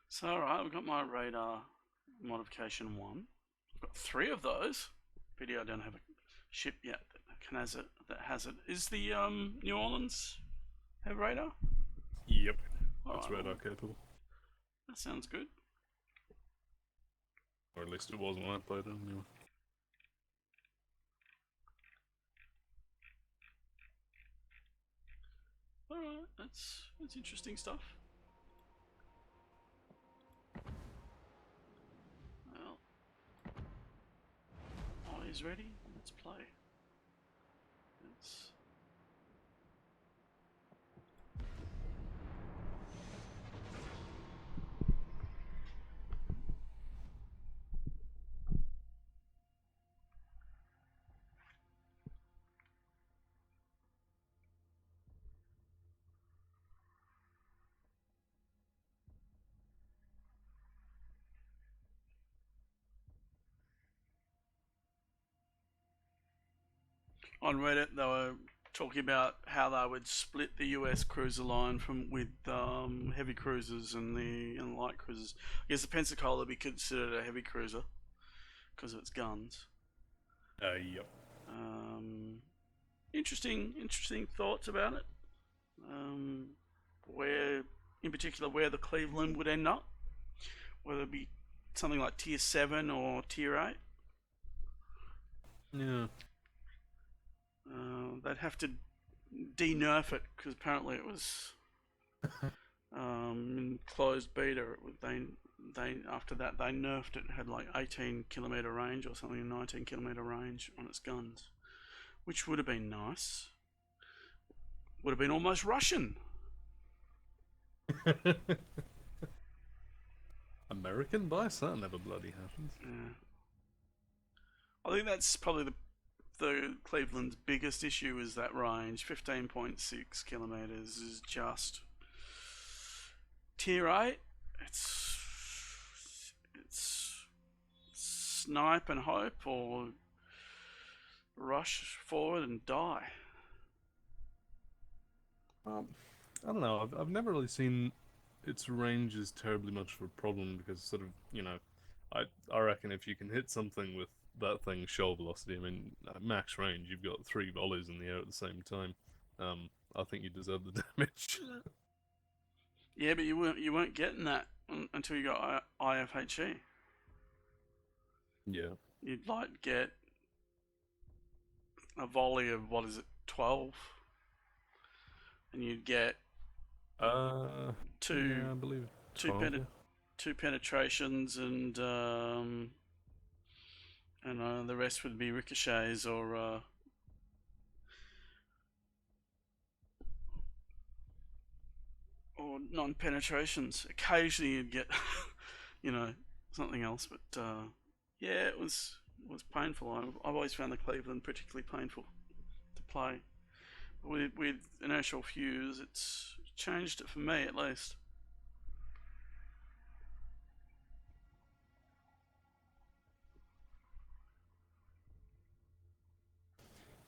so, alright, we've got my radar modification 1. I've got 3 of those. Pity I don't have a ship yet that has it. Is the New Orleans have radar? Yep. All That's right, radar capable. That sounds good. Or at least it was when I played it anyway. Alright, that's interesting stuff. Well, eyes ready? Let's play. Let's... on Reddit they were talking about how they would split the US cruiser line with heavy cruisers and light cruisers. I guess the Pensacola would be considered a heavy cruiser because of its guns. Yep. Interesting thoughts about it. Where, in particular, where the Cleveland would end up, whether it be something like Tier 7 or Tier 8. Yeah. They'd have to de-nerf it because apparently it was in closed beta. They after that they nerfed it. It had like 18-kilometer range or something, 19-kilometer range on its guns, which would have been nice. Would have been almost Russian. American bias? That never bloody happens. Yeah. I think that's probably the Cleveland's biggest issue is that range. 15.6 kilometers is just Tier 8. It's snipe and hope or rush forward and die. I don't know. I've never really seen its range as terribly much of a problem because sort of, I reckon if you can hit something with that thing's shoal velocity, I mean, at max range, you've got 3 volleys in the air at the same time. I think you deserve the damage. Yeah, but you weren't getting that until you got IFHE. Yeah. You'd like get a volley of 12, and you'd get two yeah, I believe two 12, two penetrations and the rest would be ricochets or non-penetrations. Occasionally you'd get something else, but yeah, it was painful. I've always found the Cleveland particularly painful to play. With inertial fuse, it's changed it for me at least.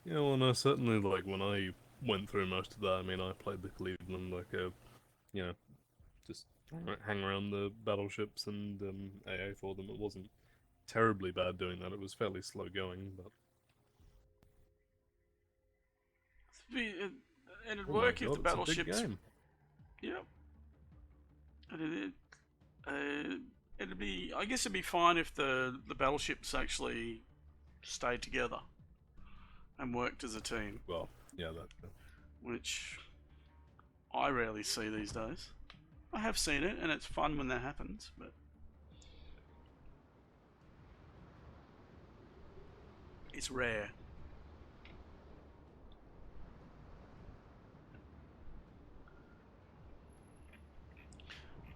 Yeah, well, no, certainly, like, when I went through most of that, I mean, I played the Cleveland, like, just hang around the battleships and AA for them. It wasn't terribly bad doing that. It was fairly slow going, but... It'd Oh work my if God, the it's a battleships. big game. Yep. It'd be. I guess it'd be fine if the battleships actually stayed together and worked as a team, Well, yeah, that... which I rarely see these days. I have seen it, and it's fun when that happens, but it's rare.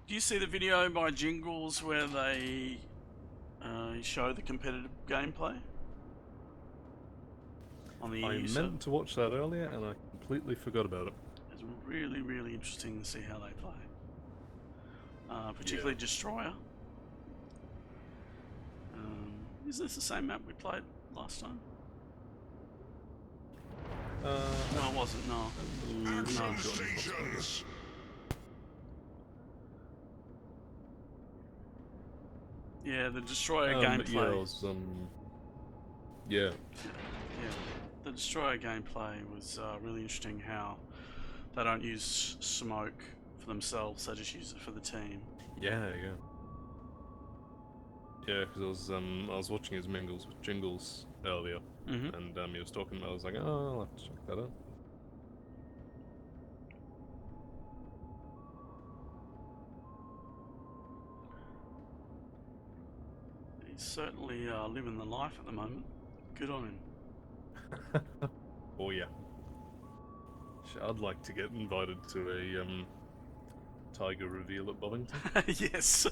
Do you see the video by Jingles where they show the competitive gameplay on the I EU meant server? to watch that earlier, and I completely forgot about it. It's really, really interesting to see how they play. Particularly Destroyer. Is this the same map we played last time? No, it wasn't. No. Action stations. Yeah, the Destroyer But gameplay. yeah, it was, yeah. Yeah, the Destroyer gameplay was really interesting. How they don't use smoke for themselves; they just use it for the team. Yeah. Yeah, because I was watching his mingles with Jingles earlier, and he was talking about. I was like, oh, I'll have to check that out. He's certainly living the life at the moment. Good on him. Oh yeah. I'd like to get invited to a Tiger reveal at Bovington. Yes.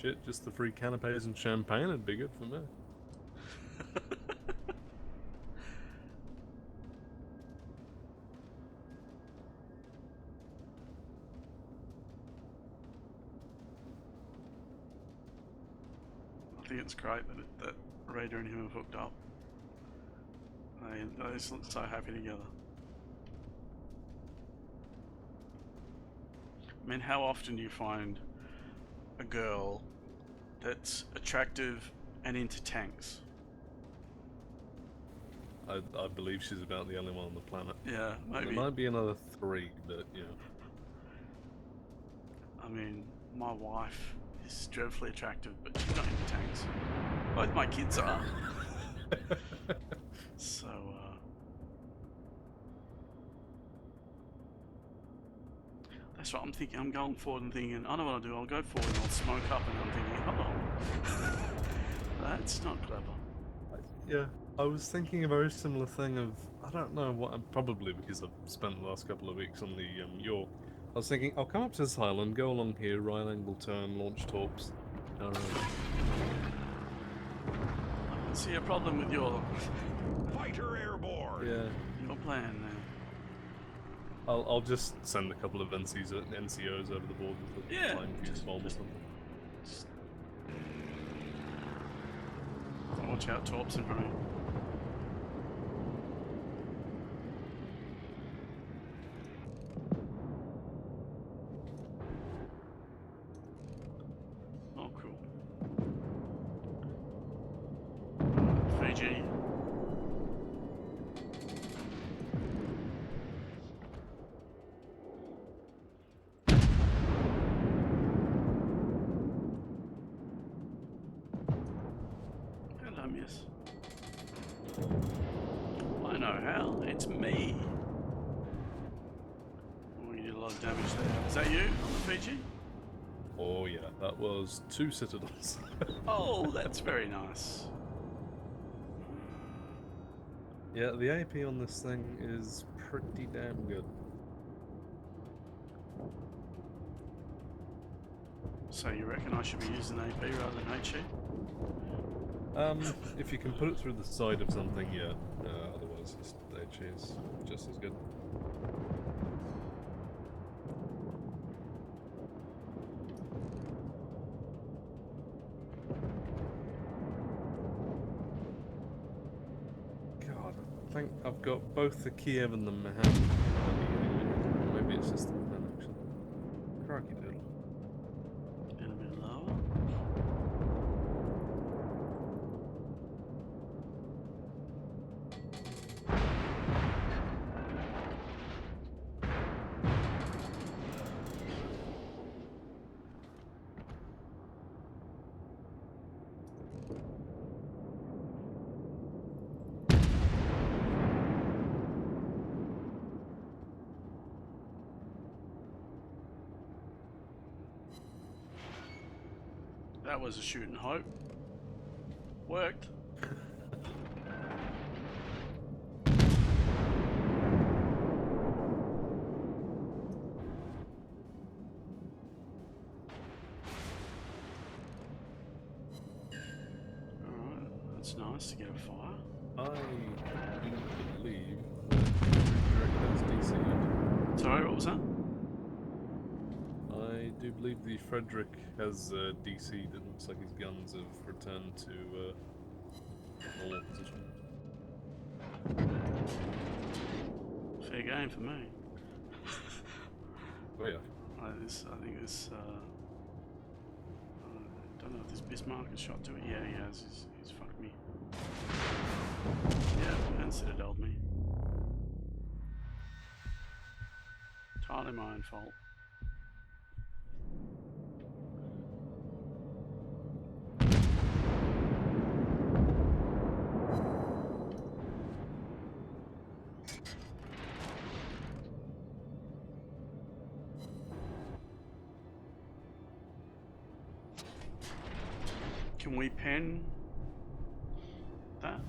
Shit, just the free canapes and champagne would be good for me. think it's great that Rita and him have hooked up. They just look so happy together. I mean, how often do you find a girl that's attractive and into tanks? I believe she's about the only one on the planet. Yeah, There maybe. might be another 3, but yeah. I mean, my wife is dreadfully attractive, but she's not into tanks. Both my kids are. So, that's what I'm thinking. I'm going forward and thinking, I know what I'll do. I'll go forward and I'll smoke up, and I'm thinking, oh, that's not clever. Yeah, I was thinking a very similar thing of, I don't know what, probably because I've spent the last couple of weeks on the York. I was thinking, I'll come up to this island, go along here, right angle turn, launch torps. I can see a problem with your Fighter airborne. Yeah, plan there. I'll just send a couple of NCOs over the board with a Yeah, time fuse bomb or something. Just watch out, torps in front of you. Oh, cool. Fiji. Hello, miss. I know how. It's me. Oh, you did a lot of damage there. Is that you on the Fiji? Oh yeah, that was 2 citadels. Oh, that's very nice. Yeah, the AP on this thing is pretty damn good. So you reckon I should be using AP rather than HE? If you can put it through the side of something, yeah. Otherwise, HE is just as good. God, I think I've got both the Kiev and the Manhattan. Maybe it's just the Manhattan, actually. Crikey doodle. And a bit lower. That was a shoot and hope. Worked. Alright, that's nice to get a fire. I do believe that has DC'd. Sorry, what was that? I do believe the Frederick has DC'd. It looks like his guns have returned to normal position. Fair game for me. Oh yeah. I think this, I don't know if this Bismarck has shot to it. Yeah, he has. He's fucked me. Yeah, and citadel'd me. Entirely my own fault. Can we pen that?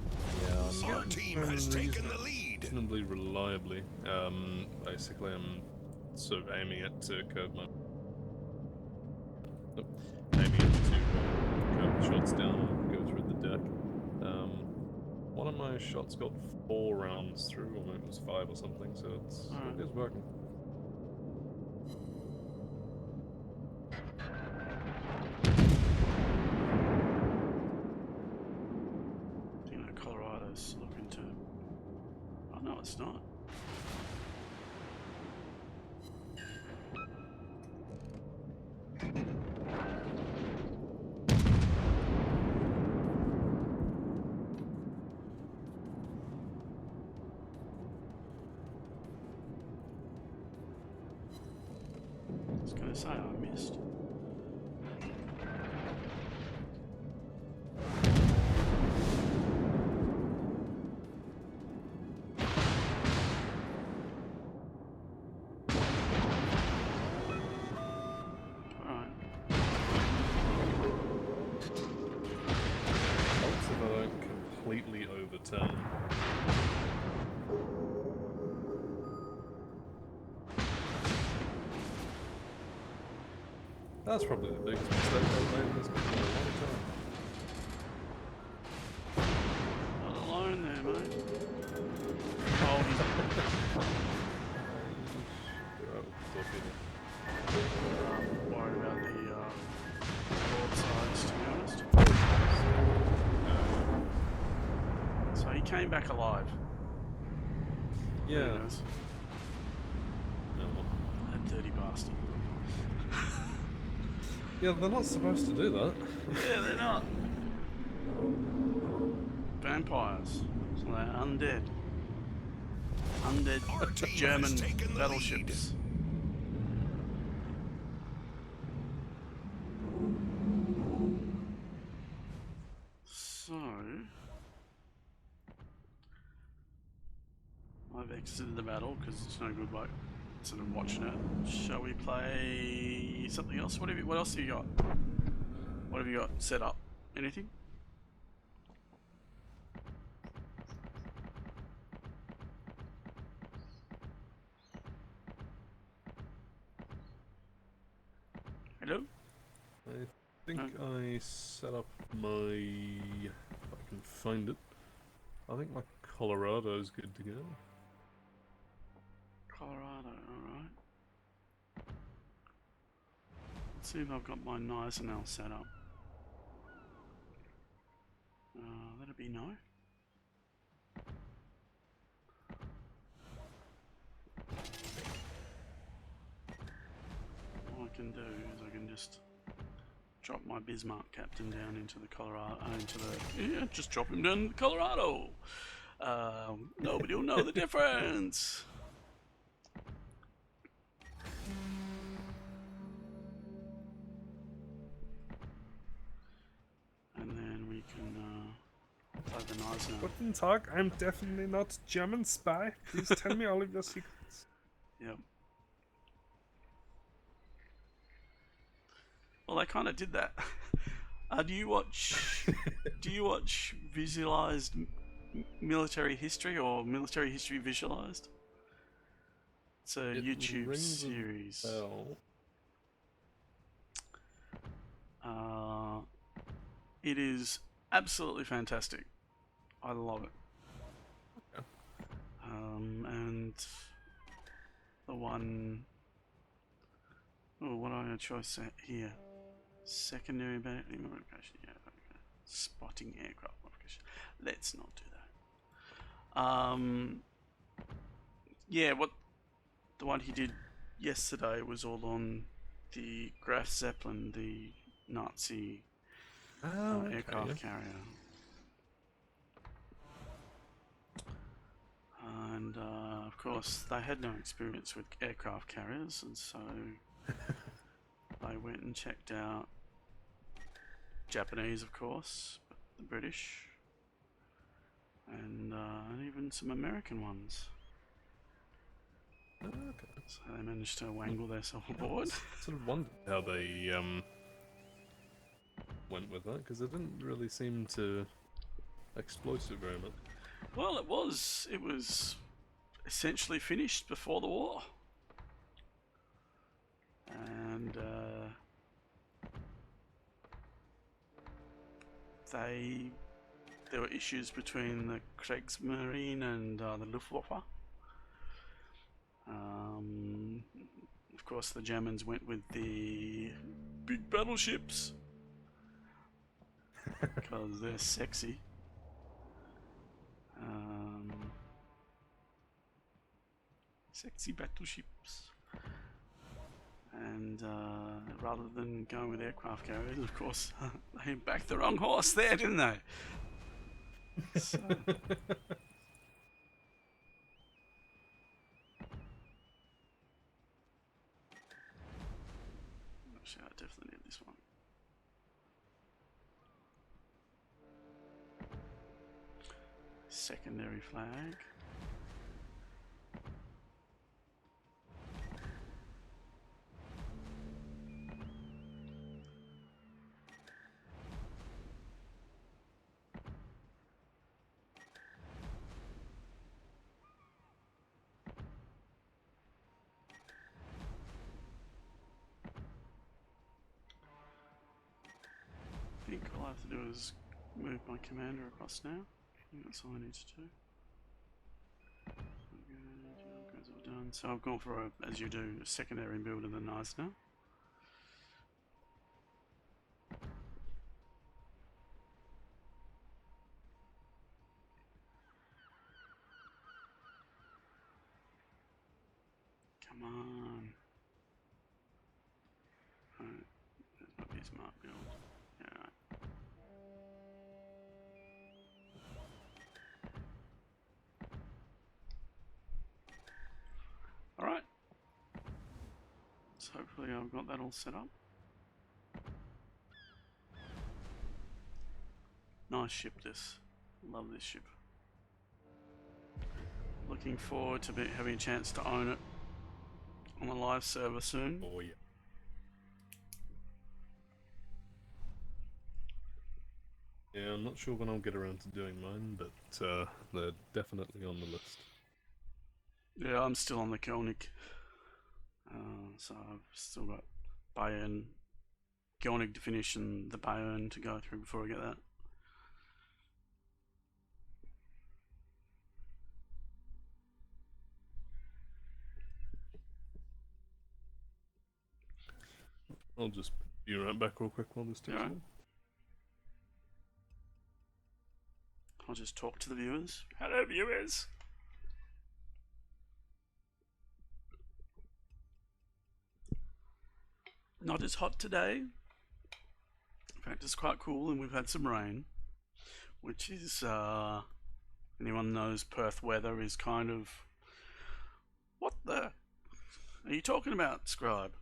Yeah, Our team has taken the lead. reasonably reliably. Basically, I'm sort of aiming it to curve my. Aiming it to curve the shots down and go through the deck. One of my shots got 4 rounds through, or maybe it was 5 or something, so it is working. No, it's not. I was going to say I missed. Alright. Helps if I don't completely overturn. That's probably the biggest mistake I've made in this game in a long time. Not alone there, mate. Oh, he's worried about the broadsides, to be honest. So he came back alive. There Yeah. he goes. No, well. That dirty bastard. Yeah, they're not supposed to do that. Yeah, they're not. Vampires. So they're undead. Our Undead team German has taken the battleships. So I've exited the battle because it's no good like sort of watching it. Shall we play something else? What else have you got? What have you got set up? Anything? Hello? I think I set up my... if I can find it. I think my Colorado's good to go. Colorado, alright. Let's see if I've got my nice now set up. That'd be no. All I can do is I can just drop my Bismarck captain down into the Colorado, just drop him down to Colorado. Nobody will know the difference. And then we can play the nice now. Guten Tag, I'm definitely not German spy. Please tell me all of your secrets. Yep. Well, they kind of did that. Do you watch visualized military history or military history visualized? It's a It YouTube rings a series. bell. It is absolutely fantastic. I love it. Okay. And the one, oh, what am I going to choose here? Secondary battery modification. Yeah, okay. Spotting aircraft modification. Let's not do that. Yeah, what the one he did yesterday was all on the Graf Zeppelin, the Nazi aircraft carrier. And of course, they had no experience with aircraft carriers, and so they went and checked out Japanese, of course, but the British, and even some American ones. Okay. So they managed to wangle themselves aboard. Sort of wondered how they went with that, because it didn't really seem to exploit it very much. Well, it was essentially finished before the war, and there were issues between the Kriegsmarine and the Luftwaffe. Of course, the Germans went with the big battleships because they're sexy. Sexy battleships. And rather than going with aircraft carriers, of course, they backed the wrong horse there, didn't they? So. Actually, I definitely need this one. Secondary flag. I think all I have to do is move my commander across now. I think that's all I need to do. Upgrades all done. So I've gone for, as you do, a secondary build of the knights now. Come on. Right. There's my Bismarck build. Yeah, right. Alright. So hopefully I've got that all set up. Nice ship this. Love this ship. Looking forward to having a chance to own it on a live server soon. Oh yeah. Yeah, I'm not sure when I'll get around to doing mine, but they're definitely on the list. Yeah, I'm still on the Koenig. So I've still got Bayern, Koenig to finish and the Bayern to go through before I get that. I'll just be right back real quick while this takes Alright. long. I'll just talk to the viewers. Hello, viewers! Not as hot today. In fact, it's quite cool, and we've had some rain, which is, anyone knows Perth weather is kind of, what the are you talking about, Scribe?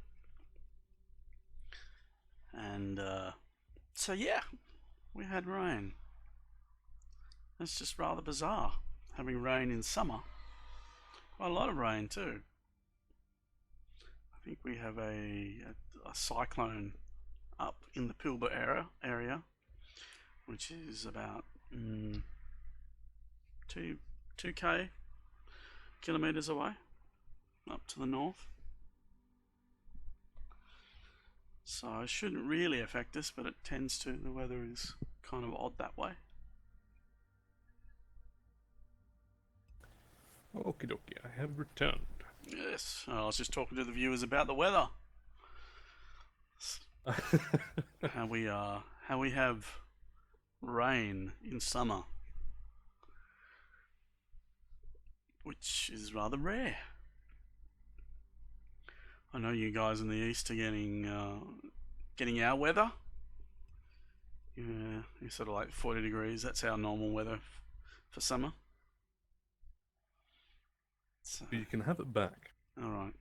And, so yeah, we had rain. It's just rather bizarre, having rain in summer. Quite a lot of rain too. I think we have a cyclone up in the Pilbara area, which is about 2k kilometers away, up to the north. So it shouldn't really affect us, but it tends to. The weather is kind of odd that way. Okie dokie, I have returned. Yes, I was just talking to the viewers about the weather. How we have rain in summer, which is rather rare. I know you guys in the east are getting our weather. Yeah, you're sort of like 40 degrees. That's our normal weather for summer. So, But you can have it back. all right.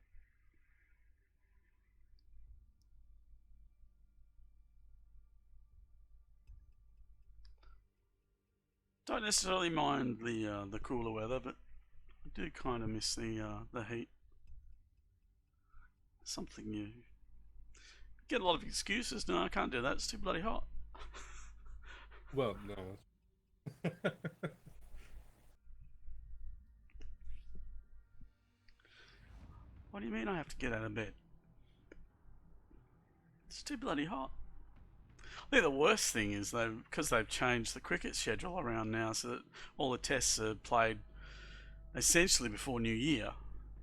Don't necessarily mind the cooler weather, but I do kind of miss the heat. Something you get a lot of excuses. No, I can't do that. It's too bloody hot. Well, no. What do you mean I have to get out of bed? It's too bloody hot. I think the worst thing is because they've changed the cricket schedule around now, so that all the tests are played essentially before New Year.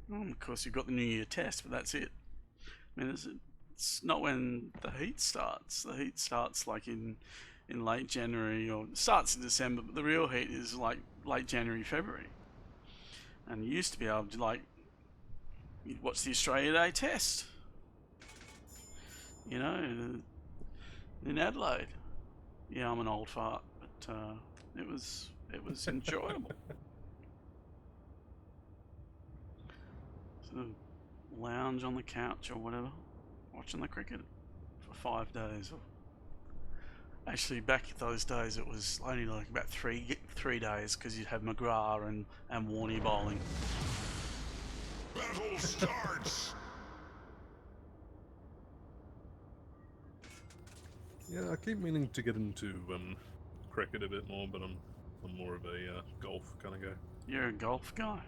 Well, of course, you've got the New Year test, but that's it. I mean, it's not when the heat starts. The heat starts like in late January, or it starts in December, but the real heat is like late January, February. And you used to be able to, like, you'd watch the Australia Day test. You know, in Adelaide. Yeah, I'm an old fart, but it was enjoyable. Sort of lounge on the couch or whatever, watching the cricket for 5 days. Actually, back in those days, it was only like about three days because you'd have McGrath and Warney bowling. Battle starts! Yeah, I keep meaning to get into cricket a bit more, but I'm more of a golf kind of guy. You're a golf guy.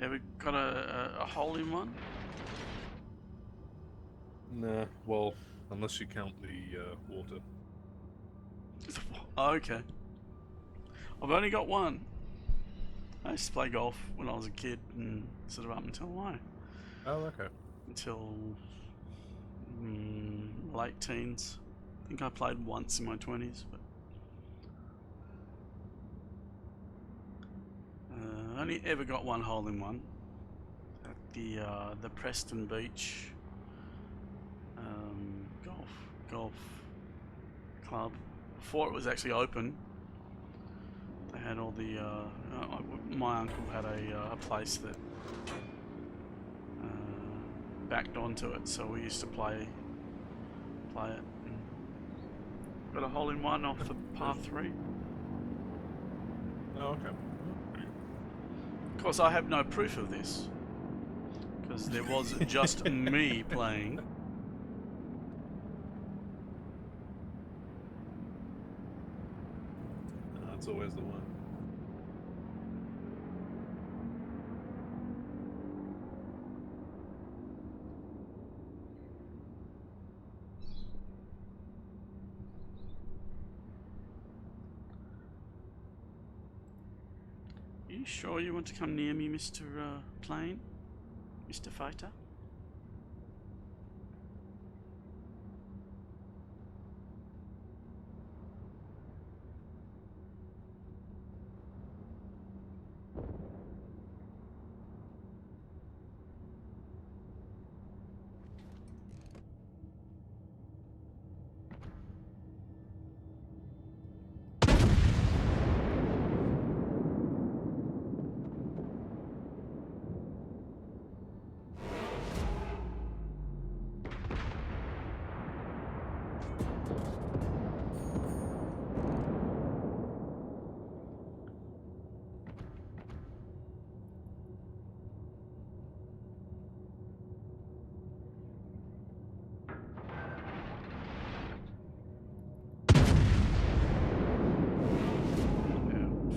Ever got a hole in one? Nah, well, unless you count the water. Oh, okay. I've only got one. I used to play golf when I was a kid and sort of up until Oh, okay. until late teens. I think I played once in my 20s, but only ever got one hole in one at the Preston Beach golf club. Before it was actually open, they had all the. My uncle had a place that backed onto it, so we used to play it. And got a hole in one off the par 3. Oh, okay. Of course, I have no proof of this because there was just me playing. That's always the one. Are you sure you want to come near me, Mr. Plane? Mr. Fighter?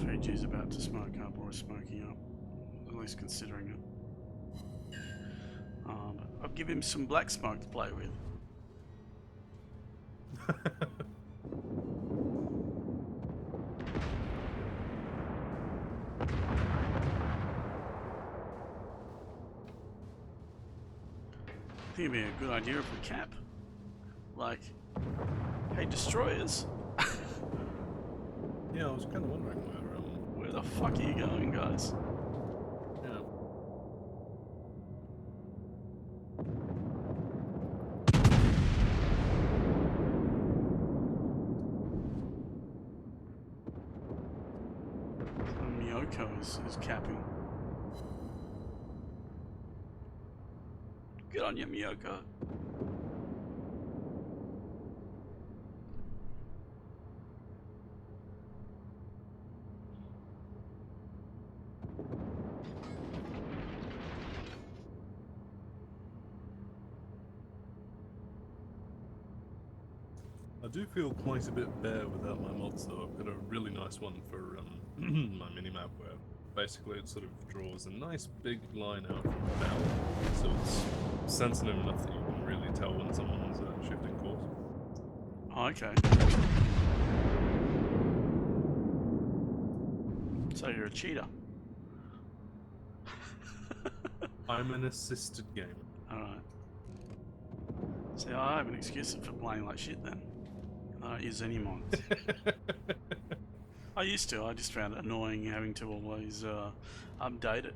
Fiji's about to smoke up, or is smoking up, at least considering it. But I'll give him some black smoke to play with. I think it'd be a good idea if we cap. Like, hey, Destroyers, Yeah, I was kind of wondering where the fuck are you going, guys? yeah. Miyoko is capping. Good on you, Miyoko. I do feel quite a bit bare without my mods though. I've got a really nice one for my minimap where basically it sort of draws a nice big line out from the bow, so it's sensitive enough that you can really tell when someone's shifting course. Oh, okay. So you're a cheater. I'm an assisted gamer. Alright. See, I have an excuse for playing like shit then. I don't use any mods. I used to. I just found it annoying having to always update it.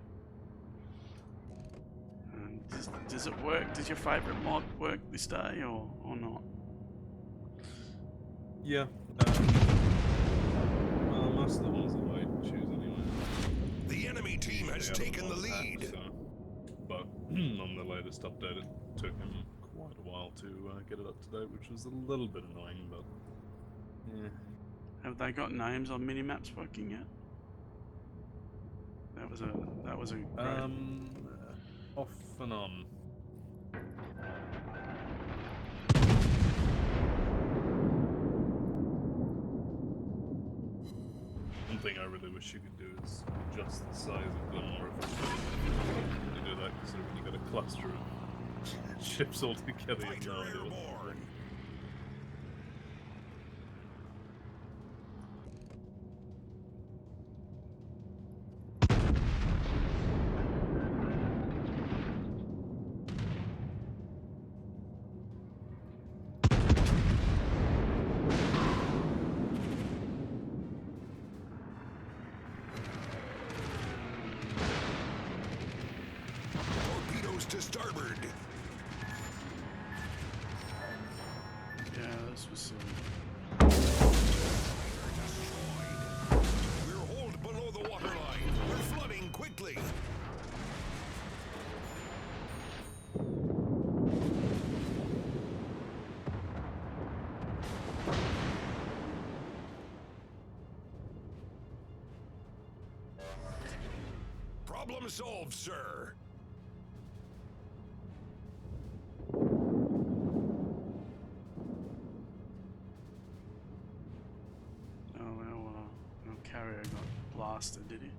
And does it work? Does your favourite mod work this day or not? Yeah. Well, most of the ones that I choose anyway. The enemy team has taken the lead. So, but on the latest update, it took him quite a while to get it up to date, which was a little bit annoying, but yeah. Have they got names on minimaps working yet? That was a great. Off and on. One thing I really wish you could do is adjust the size of the number of to do that, because when you got a cluster of ships all together, you Fighter can't do it. airborne. Torpedoes to starboard. Yeah, this was. We're hauled below the waterline. We're flooding quickly. Problem solved, sir. Our carrier got blasted, did he?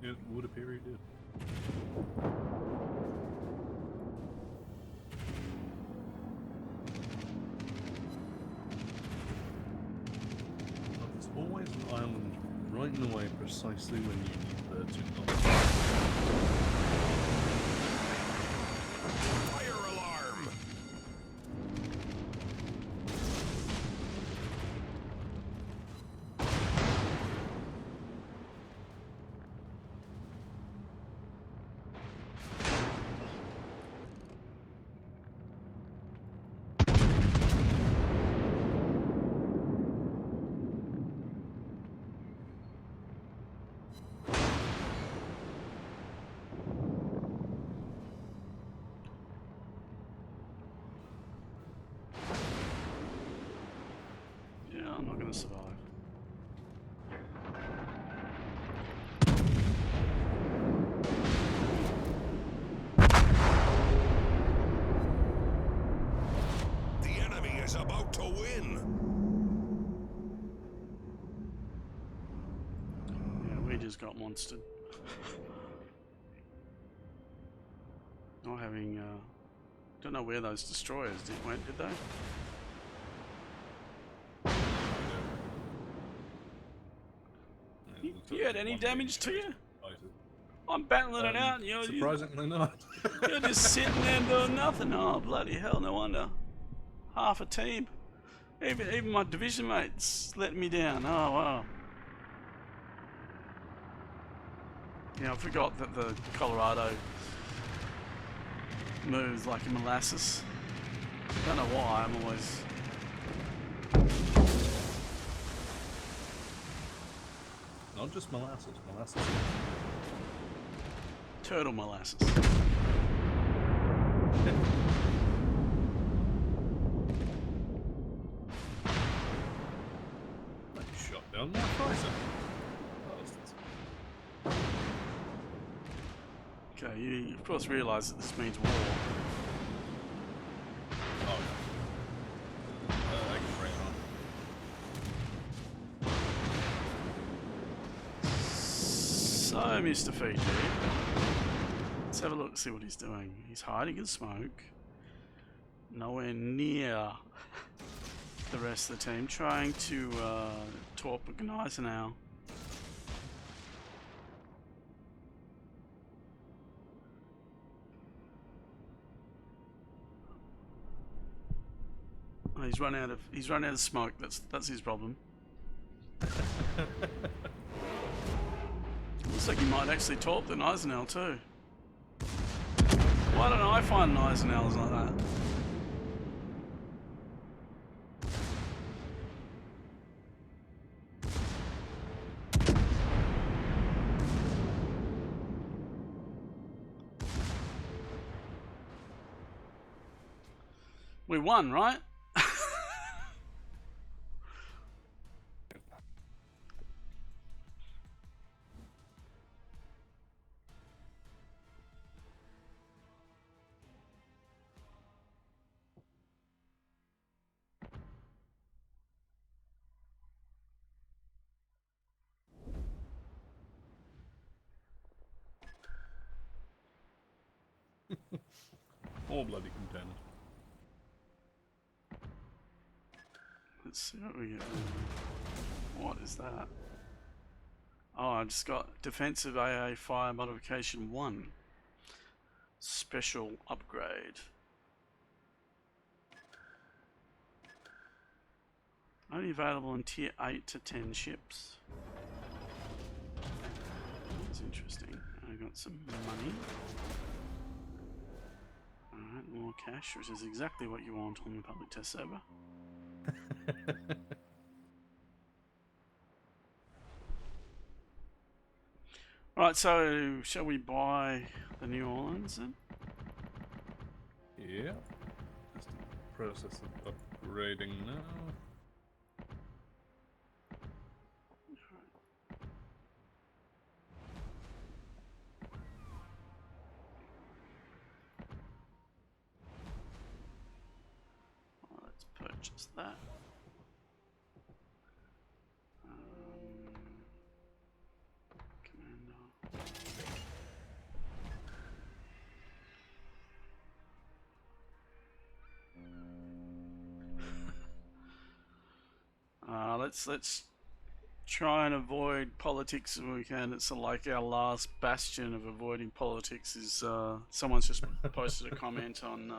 It would appear he did. There's always an island right in the way precisely when you need there to not. Fire alarm. Yeah, I'm not gonna survive. The enemy is about to win. Yeah, we just got monstered. Not having. Don't know where those destroyers went, did they? You had any damage to you? I'm battling it out, and Surprisingly not. you're just sitting there doing nothing. Oh, bloody hell, no wonder. Half a team. Even my division mates letting me down. Oh, wow. Yeah, I forgot that the Colorado moves like a molasses. Don't know why, I'm always... Not just molasses, molasses. Turtle molasses. They shot down my Pfizer. Bastards. Okay, you of course realise that this means war. Oh, yeah. I can bring it on. So, Mr. Fiji, let's have a look, see what he's doing. He's hiding in smoke. Nowhere near the rest of the team. Trying to torpedo now. Oh, he's run out of smoke. That's his problem. Looks like he might actually talk than Eisenhower too. Why don't I find Eisenhower's like that? We won, right? More bloody container. Let's see what we get. What is that? Oh, I just got Defensive AA Fire Modification 1. Special upgrade. Only available on tier 8 to 10 ships. That's interesting. I got some money. Alright, more cash, which is exactly what you want on your public test server. Right, so shall we buy the New Orleans then? Yeah. Just the process of upgrading now. Well, let's purchase that. Commander. Let's try and avoid politics if we can. It's like our last bastion of avoiding politics. Is someone's just posted a comment on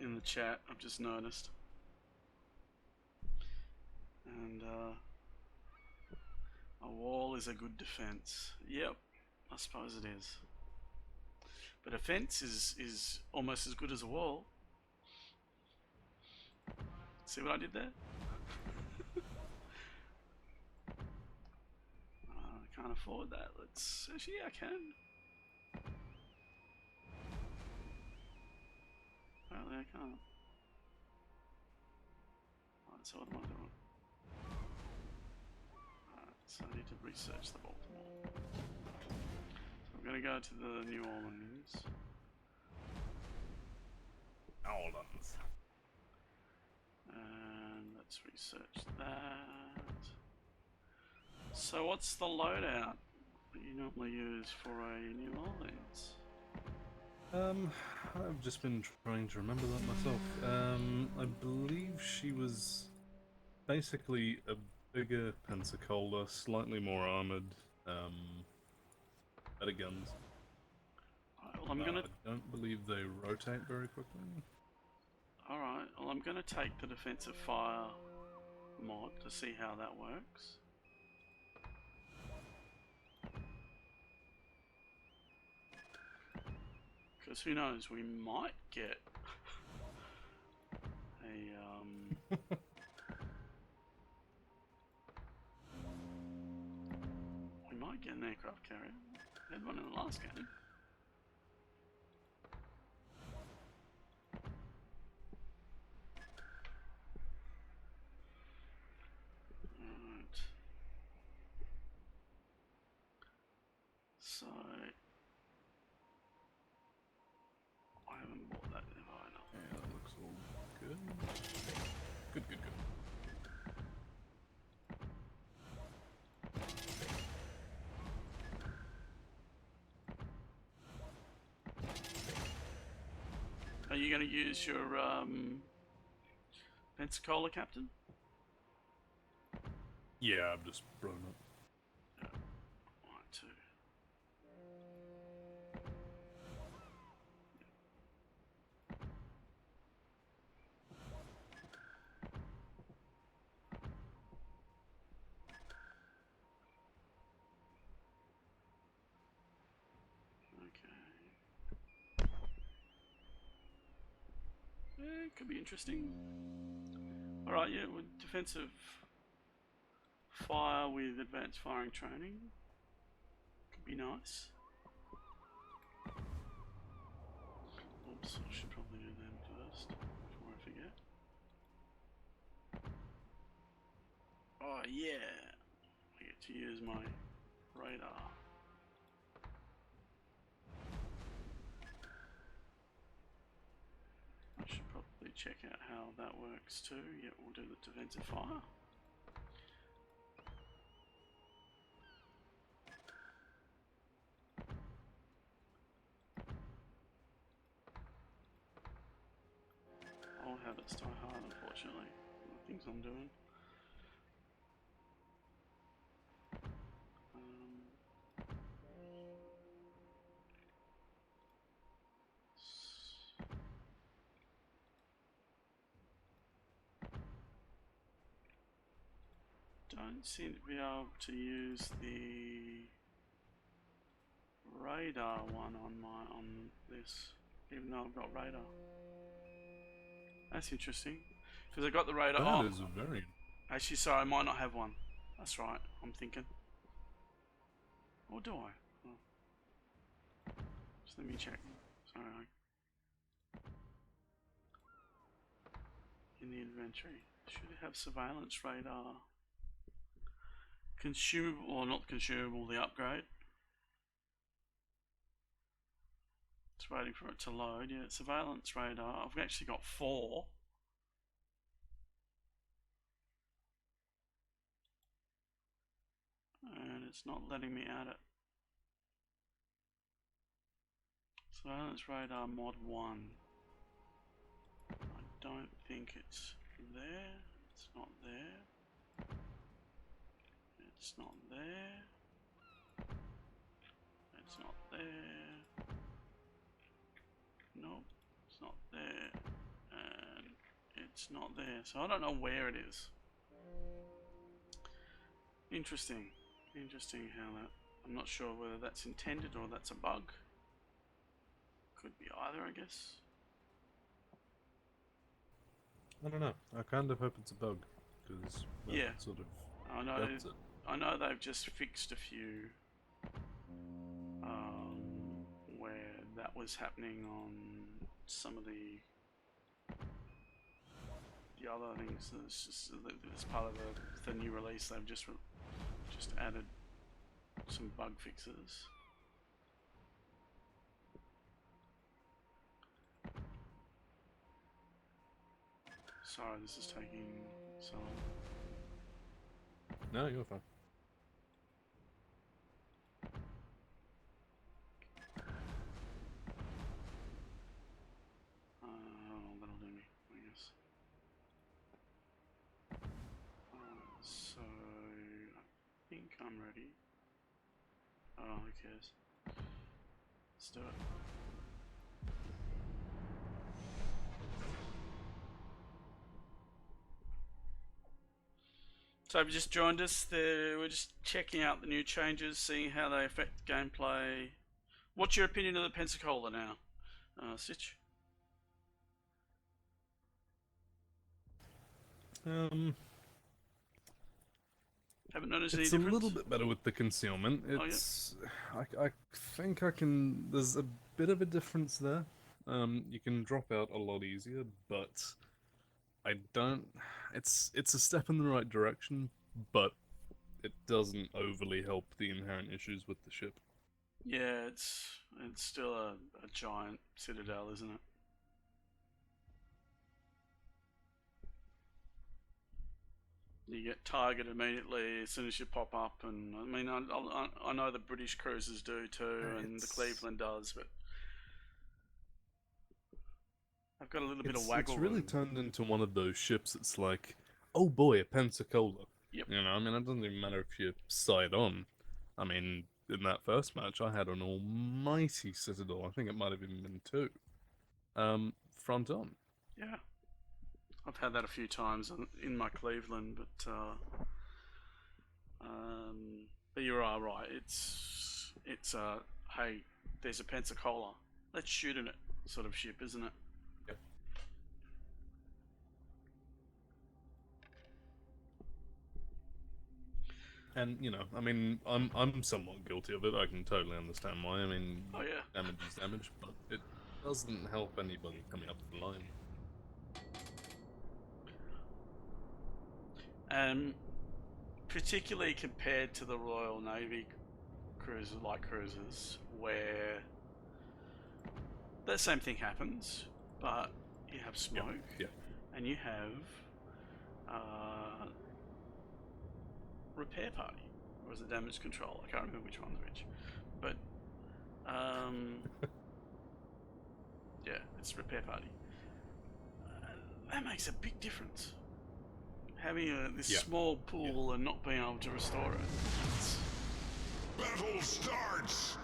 in the chat. I've just noticed, and a wall is a good defense. Yep, I suppose it is. But a fence is almost as good as a wall. See what I did there? I can't afford that. Let's actually, yeah, I can. Apparently I can't. Alright, so what am I doing? Alright, so I need to research the Baltimore. So I'm gonna go to the New Orleans. Orleans. And let's research that. So what's the loadout that you normally use for a New Orleans? I've just been trying to remember that myself. I believe she was basically a bigger Pensacola, slightly more armored, better guns. Alright, well I'm gonna... I don't believe they rotate very quickly. Alright, well I'm gonna take the defensive fire mod to see how that works. Because who knows, we might get a we might get an aircraft carrier. We had one in the last game. Alright. So I haven't bought that yet either. Yeah, that looks all good. Good. Are you going to use your Pensacola, Captain? Yeah, I've just blown up. Yeah. Right, too. Could be interesting. Alright, yeah, with defensive fire with advanced firing training. Could be nice. Oops, I should probably do them first before I forget. Oh yeah! I get to use my radar. I should probably check out how that works too. Yeah, we'll do the defensive fire. Old habits die hard, unfortunately. The things I'm doing. Don't seem to be able to use the radar one on this, even though I've got radar. That's interesting, because I got the radar. That is a very. Actually, sorry, I might not have one. That's right. I'm thinking. Or do I? Oh. Just let me check. Sorry. In the inventory, should it have surveillance radar? Consumable, or not consumable, the upgrade. It's waiting for it to load. Yeah, surveillance radar. I've actually got 4. And it's not letting me add it. Surveillance radar mod 1. I don't think it's there. It's not there. It's not there. It's not there. Nope, it's not there. And it's not there. So I don't know where it is. Interesting. Interesting how that... I'm not sure whether that's intended or that's a bug. Could be either, I guess. I don't know. I kind of hope it's a bug, because yeah, sort of. I know. I know they've just fixed a few where that was happening on some of the other things. It's just as part of the new release, they've just added some bug fixes. Sorry, this is taking so long. No, you're fine. That'll do me, I guess. So I think I'm ready. Oh, who cares? Let's do it. So if you just joined us, we're just checking out the new changes, seeing how they affect gameplay. What's your opinion of the Pensacola now, Stitch? Haven't noticed any difference? It's a little bit better with the concealment. It's, I think I can. There's a bit of a difference there. You can drop out a lot easier, but I don't. It's a step in the right direction, but it doesn't overly help the inherent issues with the ship. Yeah, it's still a giant citadel, isn't it? You get targeted immediately as soon as you pop up, and I mean, I know the British cruisers do too, and the Cleveland does, but I've got a little bit of waggle It's really room. turned into one of those ships that's like, oh boy, a Pensacola. Yep. You know, I mean, it doesn't even matter if you side on. I mean, in that first match, I had an almighty Citadel. I think it might have even been 2. Front on. Yeah. I've had that a few times in my Cleveland, but you are right. It's hey, there's a Pensacola, let's shoot in it sort of ship, isn't it? Yep. And you know, I mean, I'm somewhat guilty of it. I can totally understand why. I mean, Oh yeah. damage is damage, but it doesn't help anybody coming up the line. Particularly compared to the Royal Navy cruisers, light cruisers, where that same thing happens, but you have smoke, Yeah. and you have repair party, or is it damage control? I can't remember which one's which, but yeah, it's repair party. That makes a big difference. Having this small pool and not being able to restore it. Battle starts!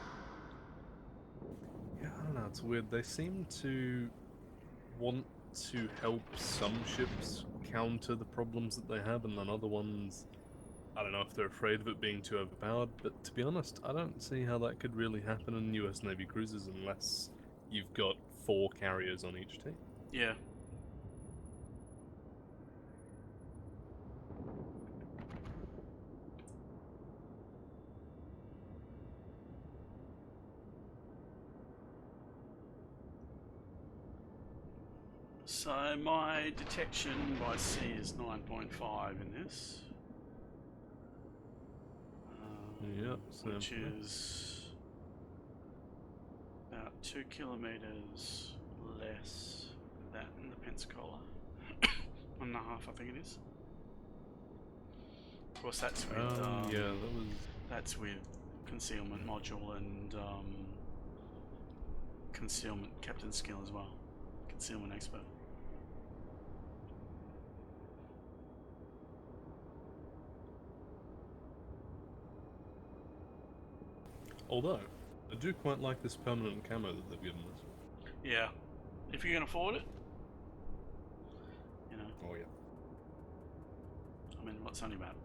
Yeah, I don't know, it's weird. They seem to want to help some ships counter the problems that they have, and then other ones, I don't know if they're afraid of it being too overpowered, but to be honest, I don't see how that could really happen in US Navy cruisers unless you've got 4 carriers on each team. Yeah. So my detection by sea is 9.5 in this. Which is about 2 kilometers less than the Pensacola. 1.5, I think it is. Of course, that's with that's with concealment module and concealment captain skill as well. Concealment expert. Although, I do quite like this permanent camo that they've given us. Yeah. If you can afford it, you know. Oh yeah. I mean, what's only about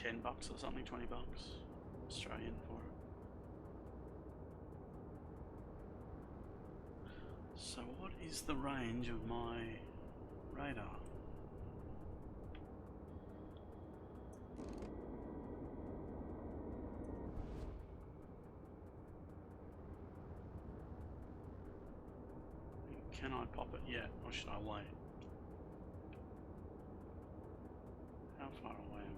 $10 or something, $20 Australian for it. So what is the range of my radar? Can I pop it yet, or should I wait? How far away am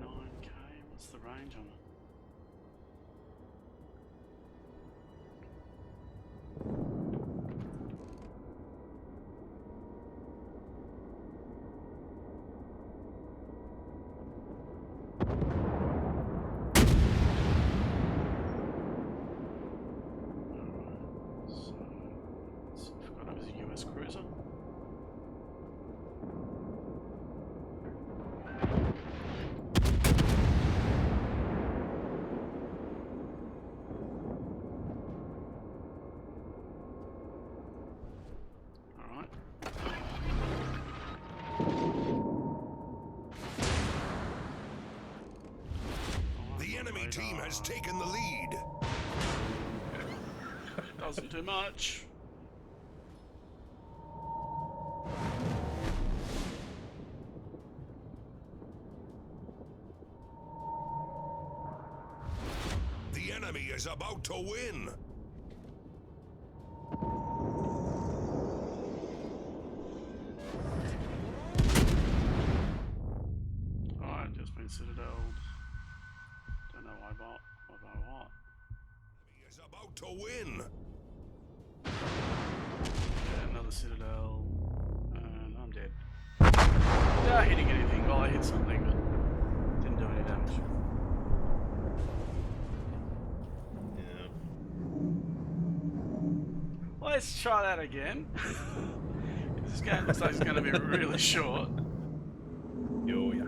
I? 9K, what's the range on it? Cruiser. All right. The enemy team has taken the lead. Doesn't do much. The enemy is about to win. Alright, just been citadeled. Don't know why bot. What by what? Enemy is about to win. Yeah, another citadel. And I'm dead. Not hitting anything. Well, I hit something, but didn't do any damage. Yeah. Let's try that again. This game looks like it's going to be really short. Oh yeah.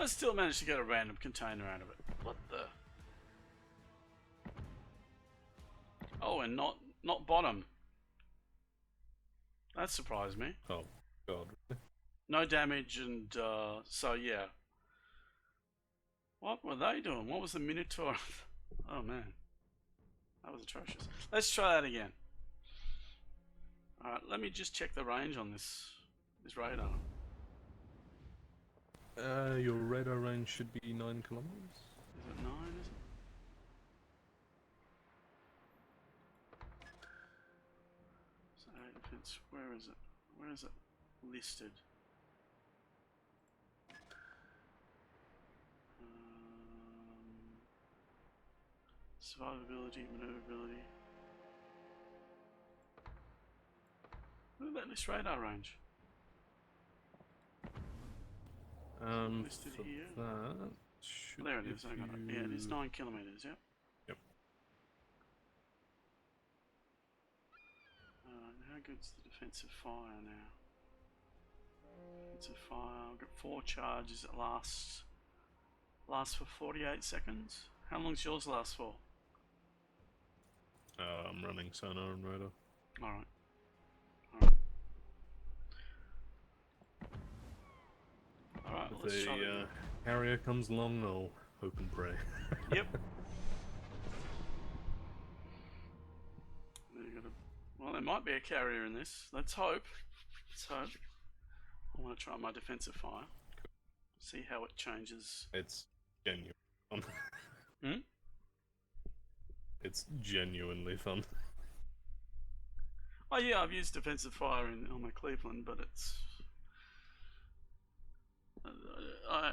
I still managed to get a random container out of it. What the? Oh, and not bottom. That surprised me. Oh, God. No damage, and so yeah. What were they doing? What was the Minotaur? Oh man, that was atrocious. Let's try that again. All right, let me just check the range on this radar. Your radar range should be 9 kilometers. Is it 9? Is it? So defense. Where is it? Where is it listed? Survivability, maneuverability. Look at this radar range. Listed For here. that should There it is. I got it. Yeah, it is you- 9 kilometers. Yep. Yep. How good's the defensive fire now? Defensive fire. I've got 4 charges. It lasts for 48 seconds. How long's yours last for? I'm running sonar and radar. All right. All right. All right. If Let's try the carrier comes along, I'll hope and pray. Yep. Well, there might be a carrier in this. Let's hope. Let's hope. I want to try my defensive fire. See how it changes. It's genuine fun. Hmm? It's genuinely fun. Oh yeah, I've used defensive fire on my Cleveland, but it's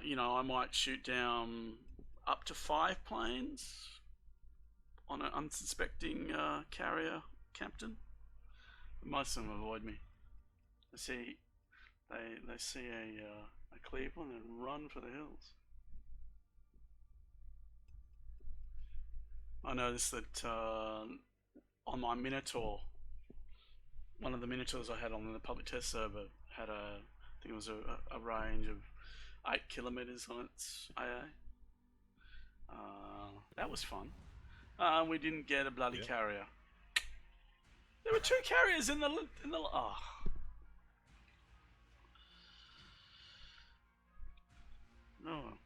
you know, I might shoot down up to 5 planes on an unsuspecting carrier captain. But most of them avoid me. They see a Cleveland and run for the hills. I noticed that on my Minotaur, one of the Minotaurs I had on the public test server had I think it was a range of 8 kilometers on its AA. That was fun. We didn't get a bloody carrier. There were 2 carriers in the oh. No.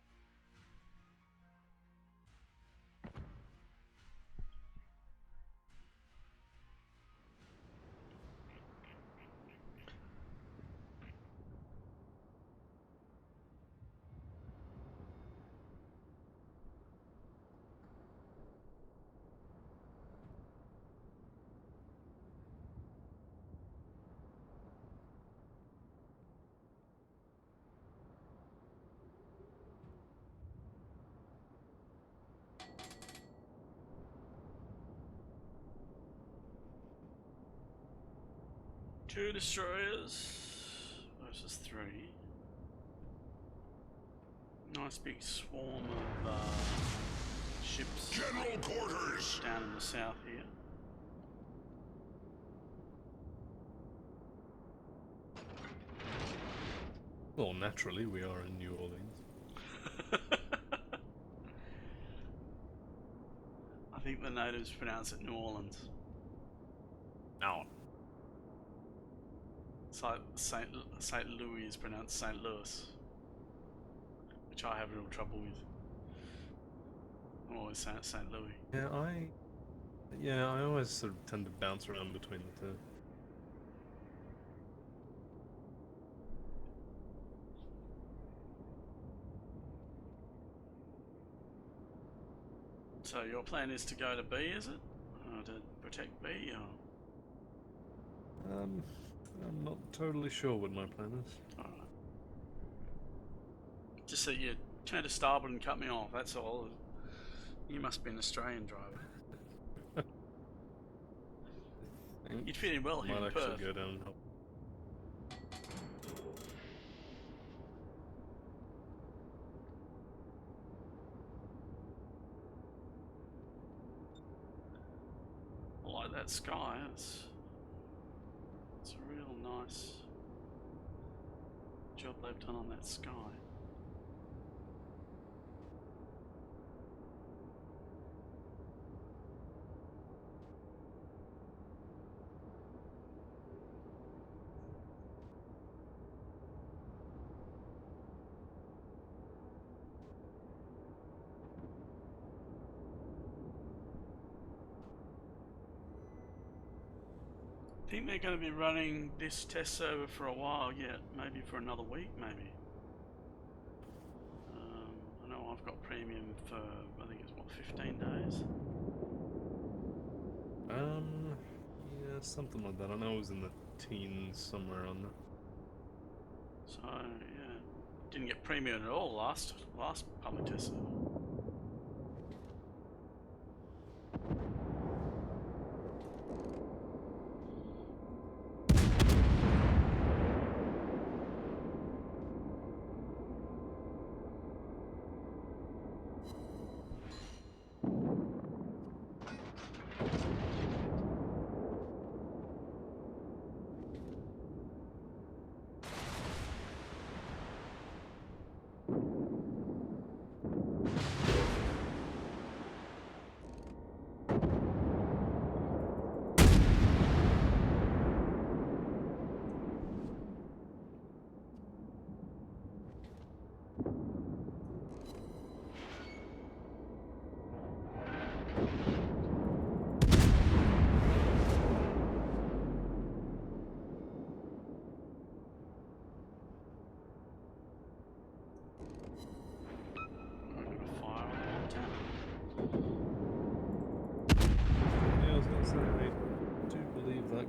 Two destroyers versus 3. Nice big swarm of ships. General quarters. Down in the south here. Well, naturally, we are in New Orleans. I think the natives pronounce it New Orleans. No. It's like St. Louis is pronounced St. Louis, which I have real trouble with. I'm always saying it's St. Louis. Yeah, I always sort of tend to bounce around between the two. So your plan is to go to B, is it? To protect B, or? I'm not totally sure what my plan is. Alright. Just so you turn to starboard and cut me off, that's all. You must be an Australian driver. You'd fit in well here Might in actually Perth. go down and help. I like that sky. It's a real nice job they've done on that sky. think they're going to be running this test server for a while yet, maybe for another week, maybe. I know I've got premium for, I think it's what, 15 days? Yeah, something like that. I know it was in the teens somewhere on there. So, yeah, didn't get premium at all last public test server.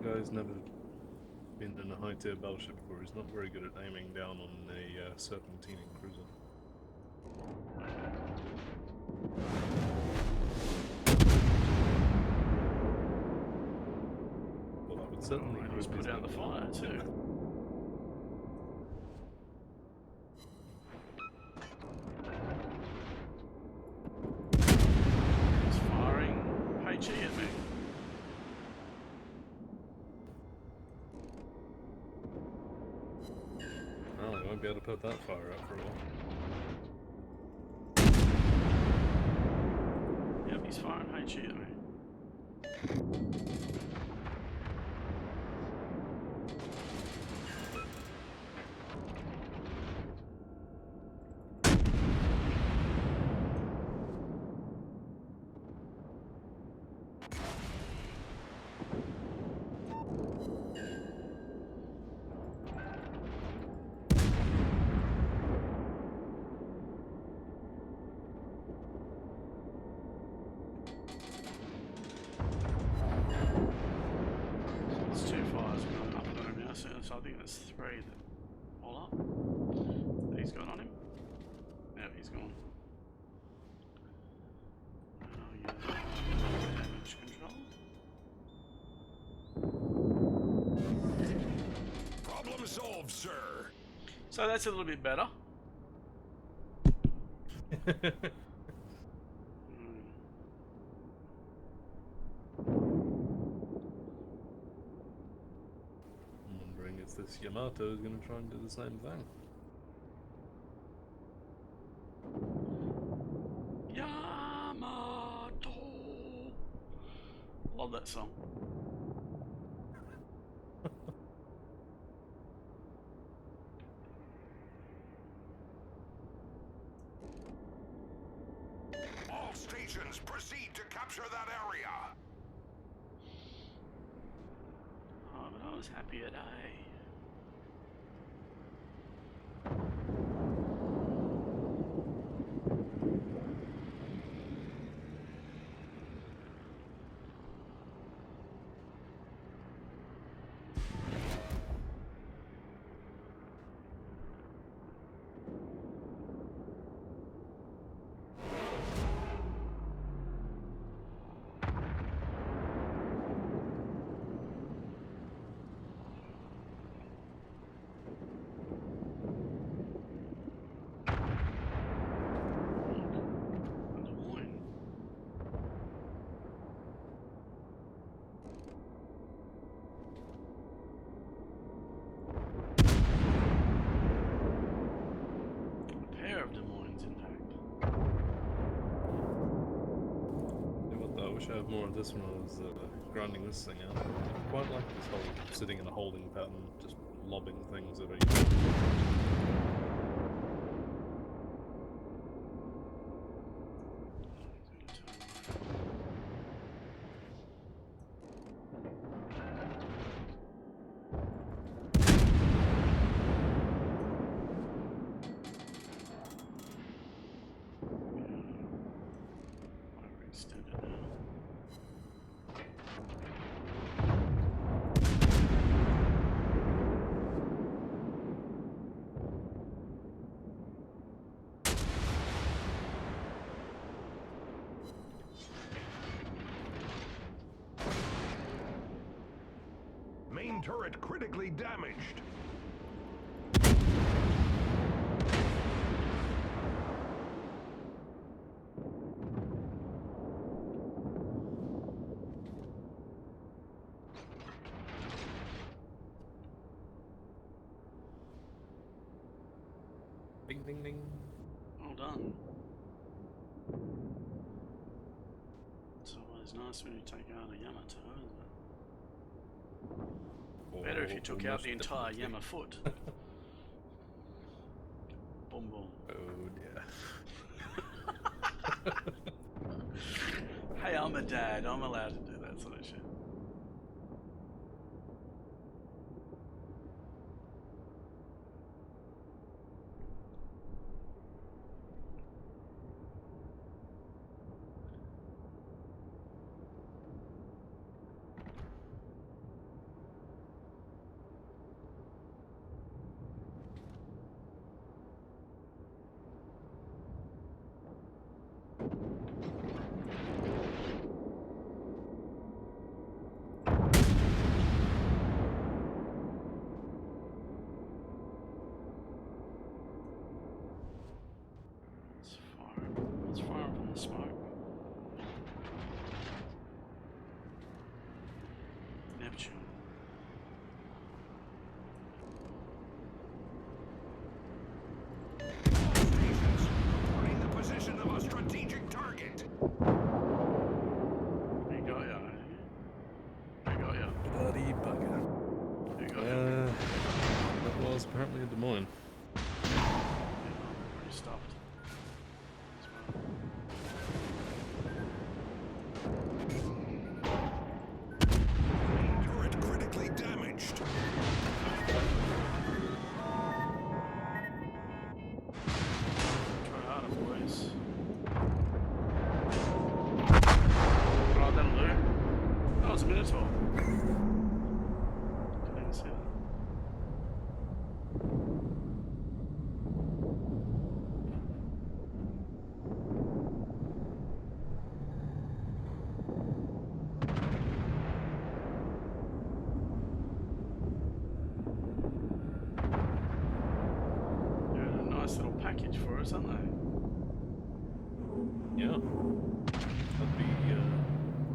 Guy's never been in a high-tier battleship before. He's not very good at aiming down on a serpentining cruiser. Well, that would certainly He's put out the fire too. He's firing HE at me. Oh, I won't be able to put that fire out for a while. Yep, he's firing HE at me. So I think there's 3 that all up. He's gone on him. Yeah, he's gone. I'll use damage control. Problem solved, sir. So that's a little bit better. This Yamato is going to try and do the same thing. Yamato. Love that song. All stations proceed to capture that area. Oh, but I was happy at A. I have more of this when I was grinding this thing out. I quite like this whole sitting in a holding pattern, just lobbing things at each other. Main turret critically damaged. Ding ding ding. Well done. It's always nice when you take out a Yamato, isn't it? Better if you took out Almost the entire definitely. Yama foot. Boom boom. Oh dear. Hey, I'm a dad. I'm allowed to do that sort of shit. Let's fire up on the smoke. Neptune. Stations reporting the position of a strategic target. We got ya. We got ya. Bloody bugger. We got ya. That was apparently a Des Moines. Pretty stuffed. As well. Main turret critically damaged. Try harder, boys. Oh, that'll do. That was a Minotaur. Didn't even see that. They're a nice little package for us, aren't they? Yeah. I'd be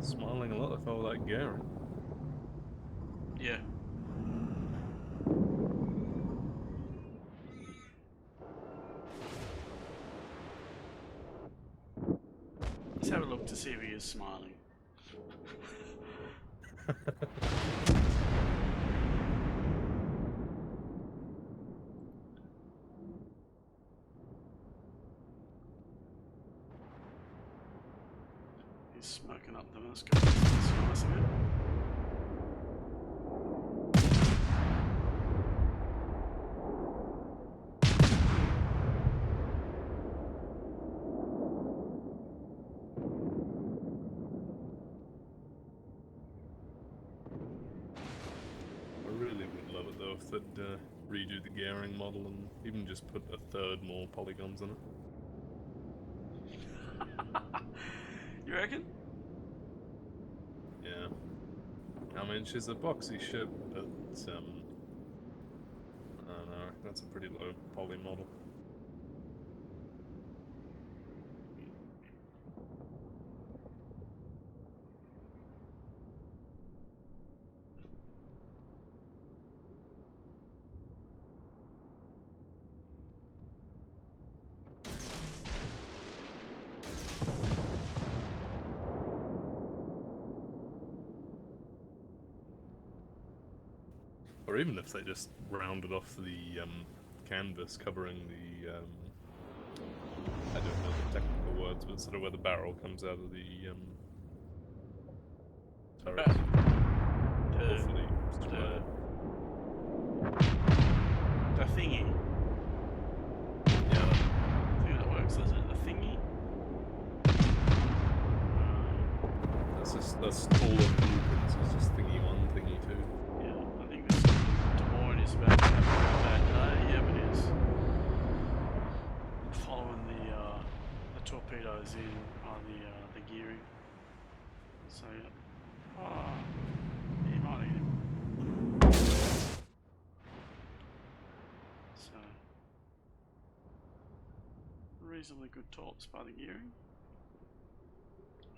smiling a lot if I were like Garen. Yeah. Let's have a look to see if he is smiling. He's smoking up the Moscow. That's nice of him. I really would love it though if they'd redo the gearing model and even just put a third more polygons in it. You reckon? Yeah. I mean, she's a boxy ship, but I don't know, that's a pretty low poly model. Or even if they just rounded off the canvas covering the, I don't know the technical words, but sort of where the barrel comes out of the turret. Awfully square. The thingy. Yeah. I think that works, does it? The thingy? That's all of the blueprints, it's just thingy 1, thingy 2. Yeah, I think this Des Moines is about to have a bad day. Yeah, it is. Following the torpedoes in on the gearing. So, yeah. Oh, he might have hit him. reasonably good torps by the gearing.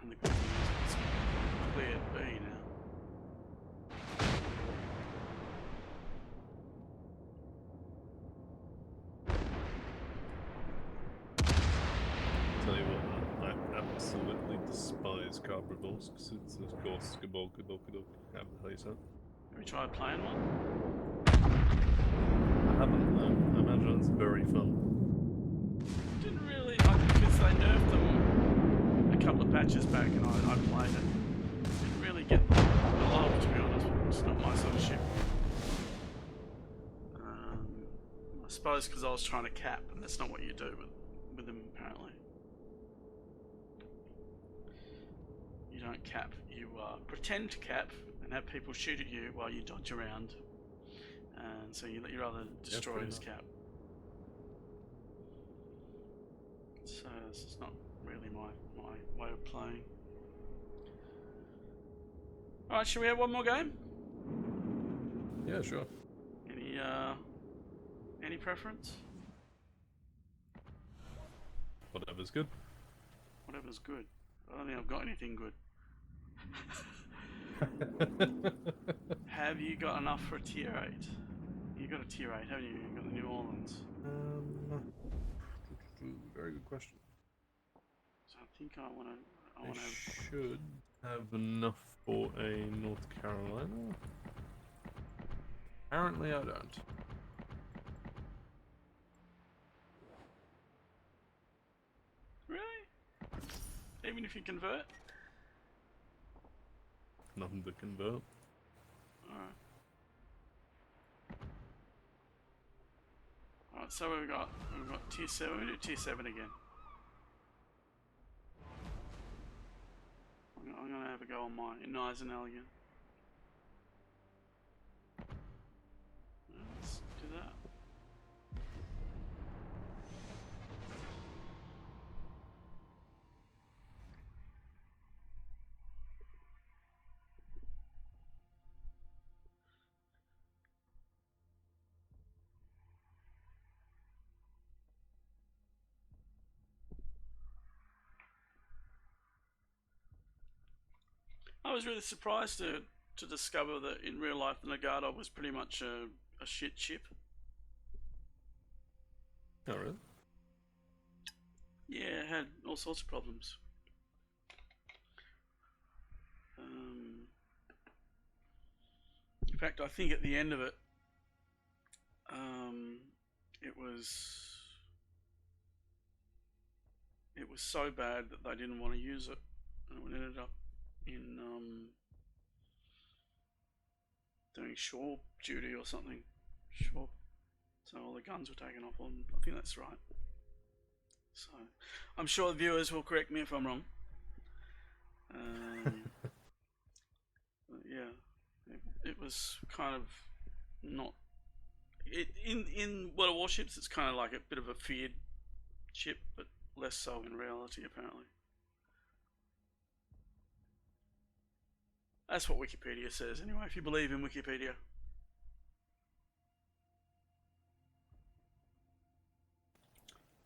And the good news is it's cleared B now. Tell you what, I absolutely despise Carbrevals because it's of course Gabol, how you say it? Have you tried playing one? I haven't though. I imagine it's very fun. Didn't really, because they nerfed them a couple of patches back and I played it. Didn't really get a lot of it, to be honest. It's not my sort of ship. I suppose because I was trying to cap, and that's not what you do with them, apparently. You don't cap, you pretend to cap and have people shoot at you while you dodge around. And so you let your other destroyers cap. So this is not really my way of playing. Alright, should we have one more game? Yeah, sure. Any preference? Whatever's good. Whatever's good. I don't think I've got anything good. Have you got enough for a tier 8? You got a tier 8, haven't you? You got the New Orleans. Very good question. So I think I want to have... should have enough for a North Carolina. Apparently I don't. Really? Even if you convert? Nothing to convert. Alright. Alright, so we've got tier 7. We do tier 7 again. I'm gonna have a go on my nice and elegant. Let's do that. I was really surprised to discover that in real life the Nagata was pretty much a shit ship. Oh, really? Yeah, it had all sorts of problems. In fact, I think at the end of it, it was so bad that they didn't want to use it, and it ended up in doing shore duty or something. Shore. So all the guns were taken off on. I think that's right. So I'm sure the viewers will correct me if I'm wrong. Yeah, it was kind of not. In World of Warships, it's kind of like a bit of a feared ship, but less so in reality, apparently. That's what Wikipedia says, anyway. If you believe in Wikipedia.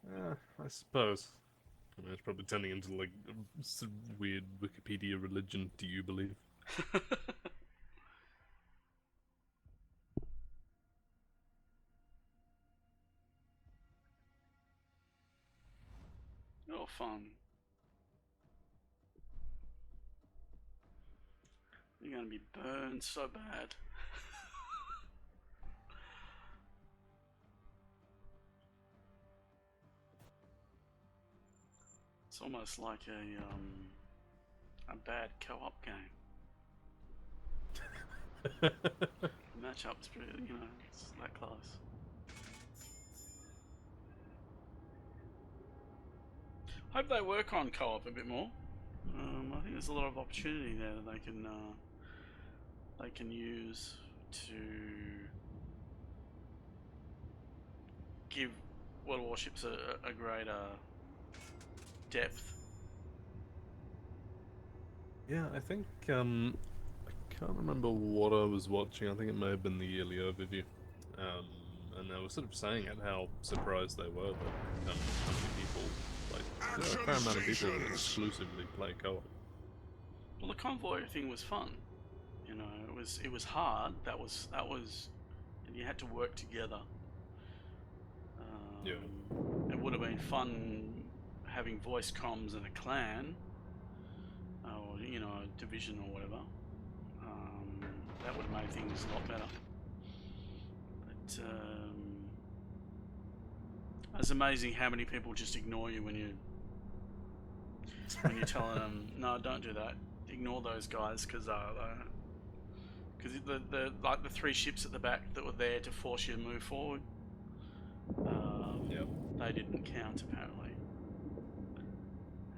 I suppose. I mean, it's probably turning into like some weird Wikipedia religion. Do you believe? Oh, fun. You're gonna be burned so bad. It's almost like a bad co-op game. The matchup's pretty, it's that close. Hope they work on co-op a bit more. I think there's a lot of opportunity there that they can use to give World of Warships a greater depth. Yeah, I think I can't remember what I was watching. I think it may have been the yearly overview. and they were sort of saying at how surprised they were that how many people, like, there are a fair amount of people that exclusively play co-op. Well, the convoy thing was fun. You know, it was hard. That was, and you had to work together. Yeah. It would have been fun having voice comms in a clan, or you know, a division or whatever. That would have made things a lot better. But it's amazing how many people just ignore you when you tell them, no, don't do that. Ignore those guys because the like the 3 ships at the back that were there to force you to move forward. Yep. They didn't count apparently,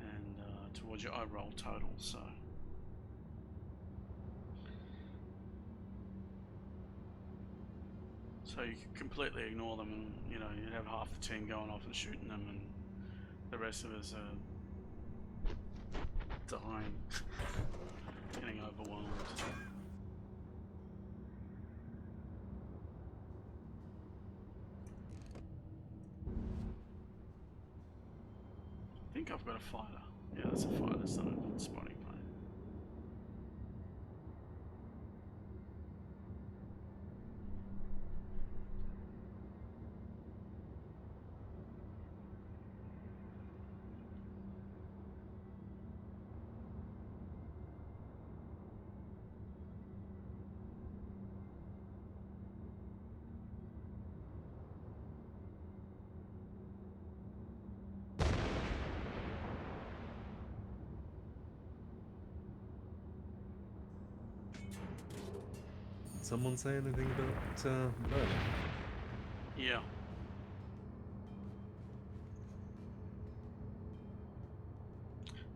and towards your overall total. So you could completely ignore them, and you know you'd have half the team going off and shooting them, and the rest of us are dying, getting overwhelmed. I think I've got a fighter. Yeah, that's a fighter. It's not a spotting plane. Did someone say anything about burning? Yeah.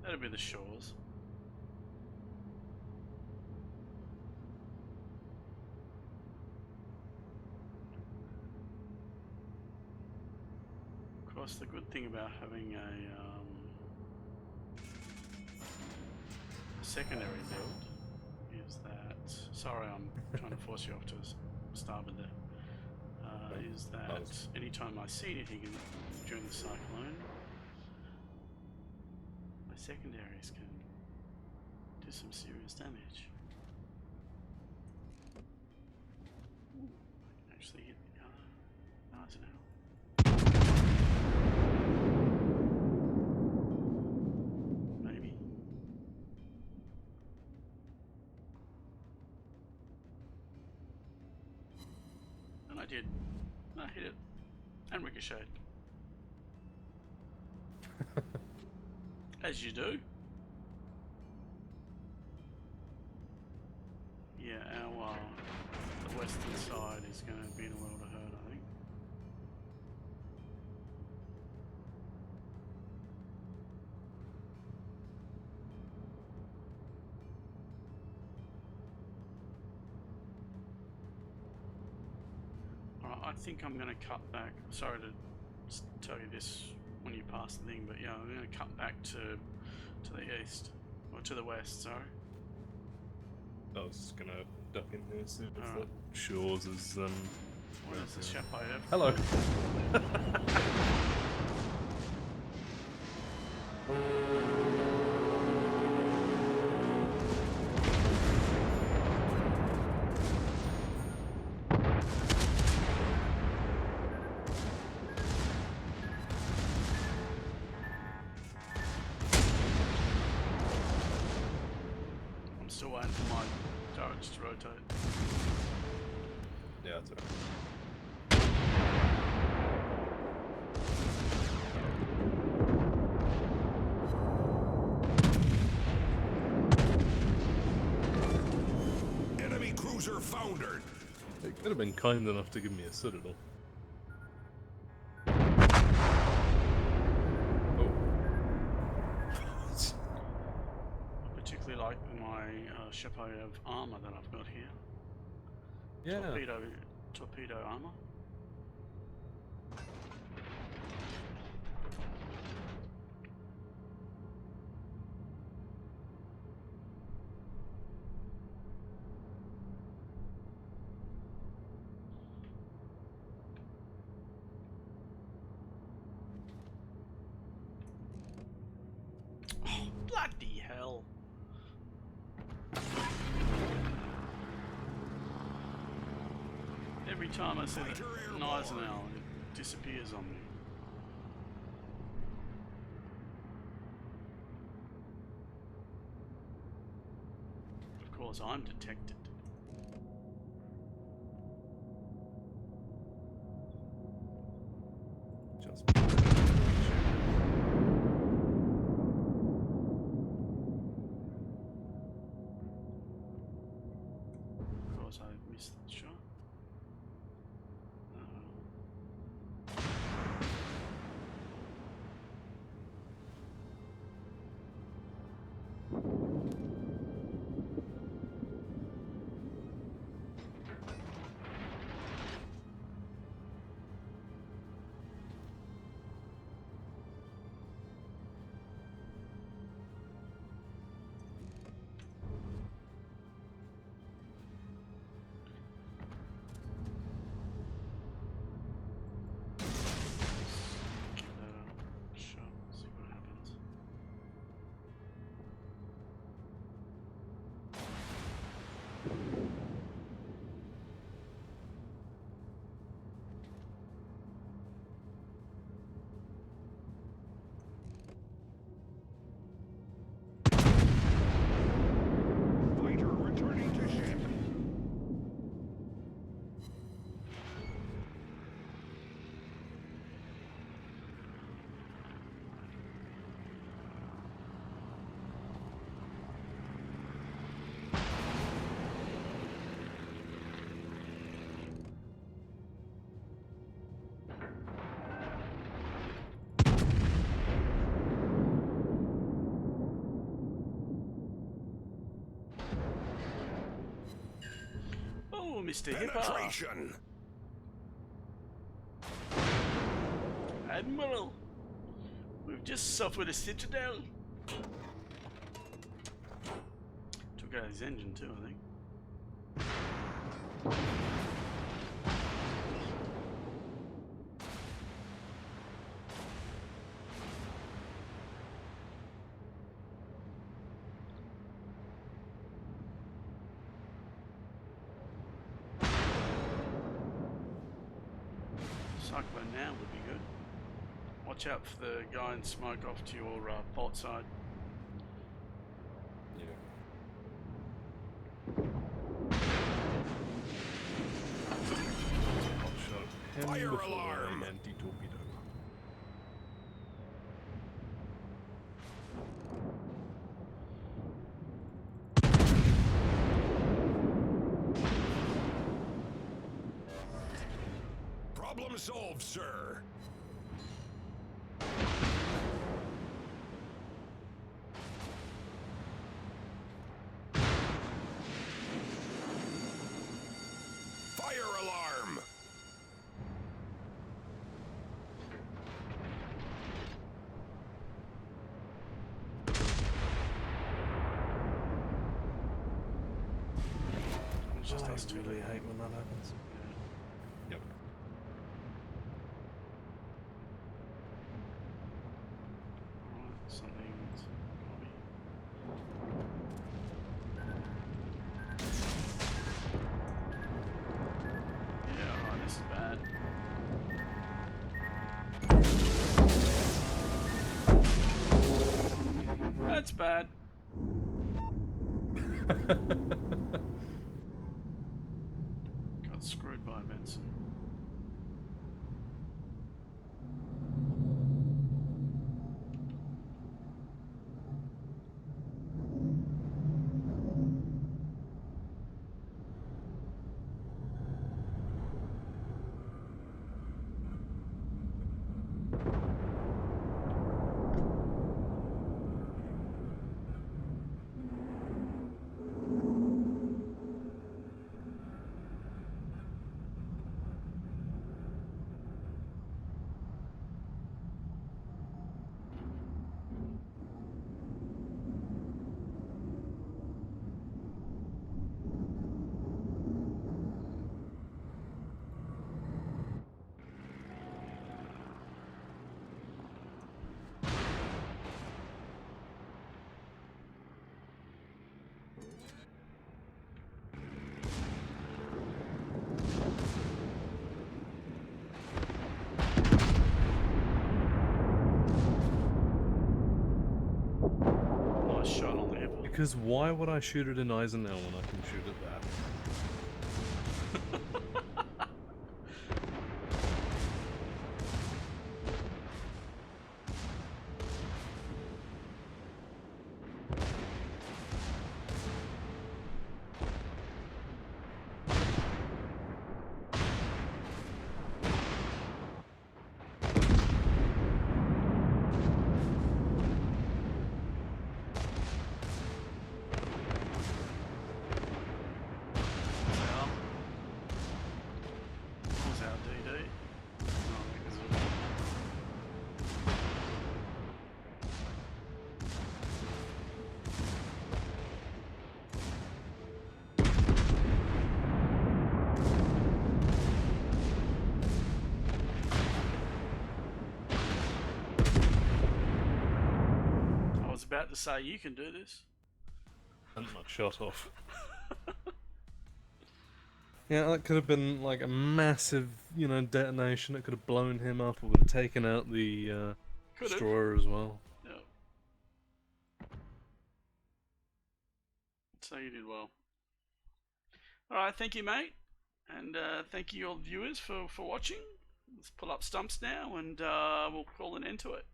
That'd be the shores. Of course, the good thing about having a secondary build is that, sorry, I'm trying to force you off to starboard there, is that anytime I see anything during the cyclone, my secondaries can do some serious damage. Ooh, I can actually hit the nice now. Maybe. And I did. I hit it. And ricocheted. As you do. Yeah, our the western side is going to be in a world of hurt, I think. Alright, I think I'm going to cut back. Sorry to tell you this when you pass the thing, but yeah, I'm going to cut back to the east, or to the west, sorry. I was just gonna duck in here, see if Alright. the shores is What is the chapeau? Hello. I'm still waiting for my turrets to rotate. Yeah, that's alright. Enemy cruiser foundered. They could have been kind enough to give me a citadel. Oh. I particularly like my chapeau of armor that I've got here. Yeah. Torpedo armor. time I say that Fighter nice and airborne. out, it disappears on me. Of course, I'm detected. Just Of course, I missed the shot. Give that a shot, see what happens. Fighter returning to ship. Oh, Mr. Hipper! Penetration. Admiral! We've just suffered a citadel! Took out his engine too, I think. Cyclone now would be good. Watch out for the guy in smoke off to your port side. yeah. Hot shot. Fire Before alarm. Anti-torpedo. Problem solved, sir. Fire alarm. It's just I us two. really hate when that happens. Yep. Alright, something's yeah, alright, this is bad. That's bad. Got screwed by Benson. Because why would I shoot it in Eisenhower when I can shoot it that? What's our DD? Oh, because of... I was about to say you can do this. And my shot off. Yeah, that could have been like a massive, you know, detonation. It could have blown him up. It would have taken out the Could have. destroyer as well. Yep. So you did well. Alright, thank you, mate. And thank you, all viewers, for watching. Let's pull up stumps now and we'll call an end to it.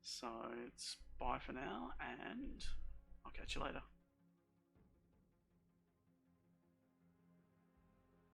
So it's bye for now, and I'll catch you later.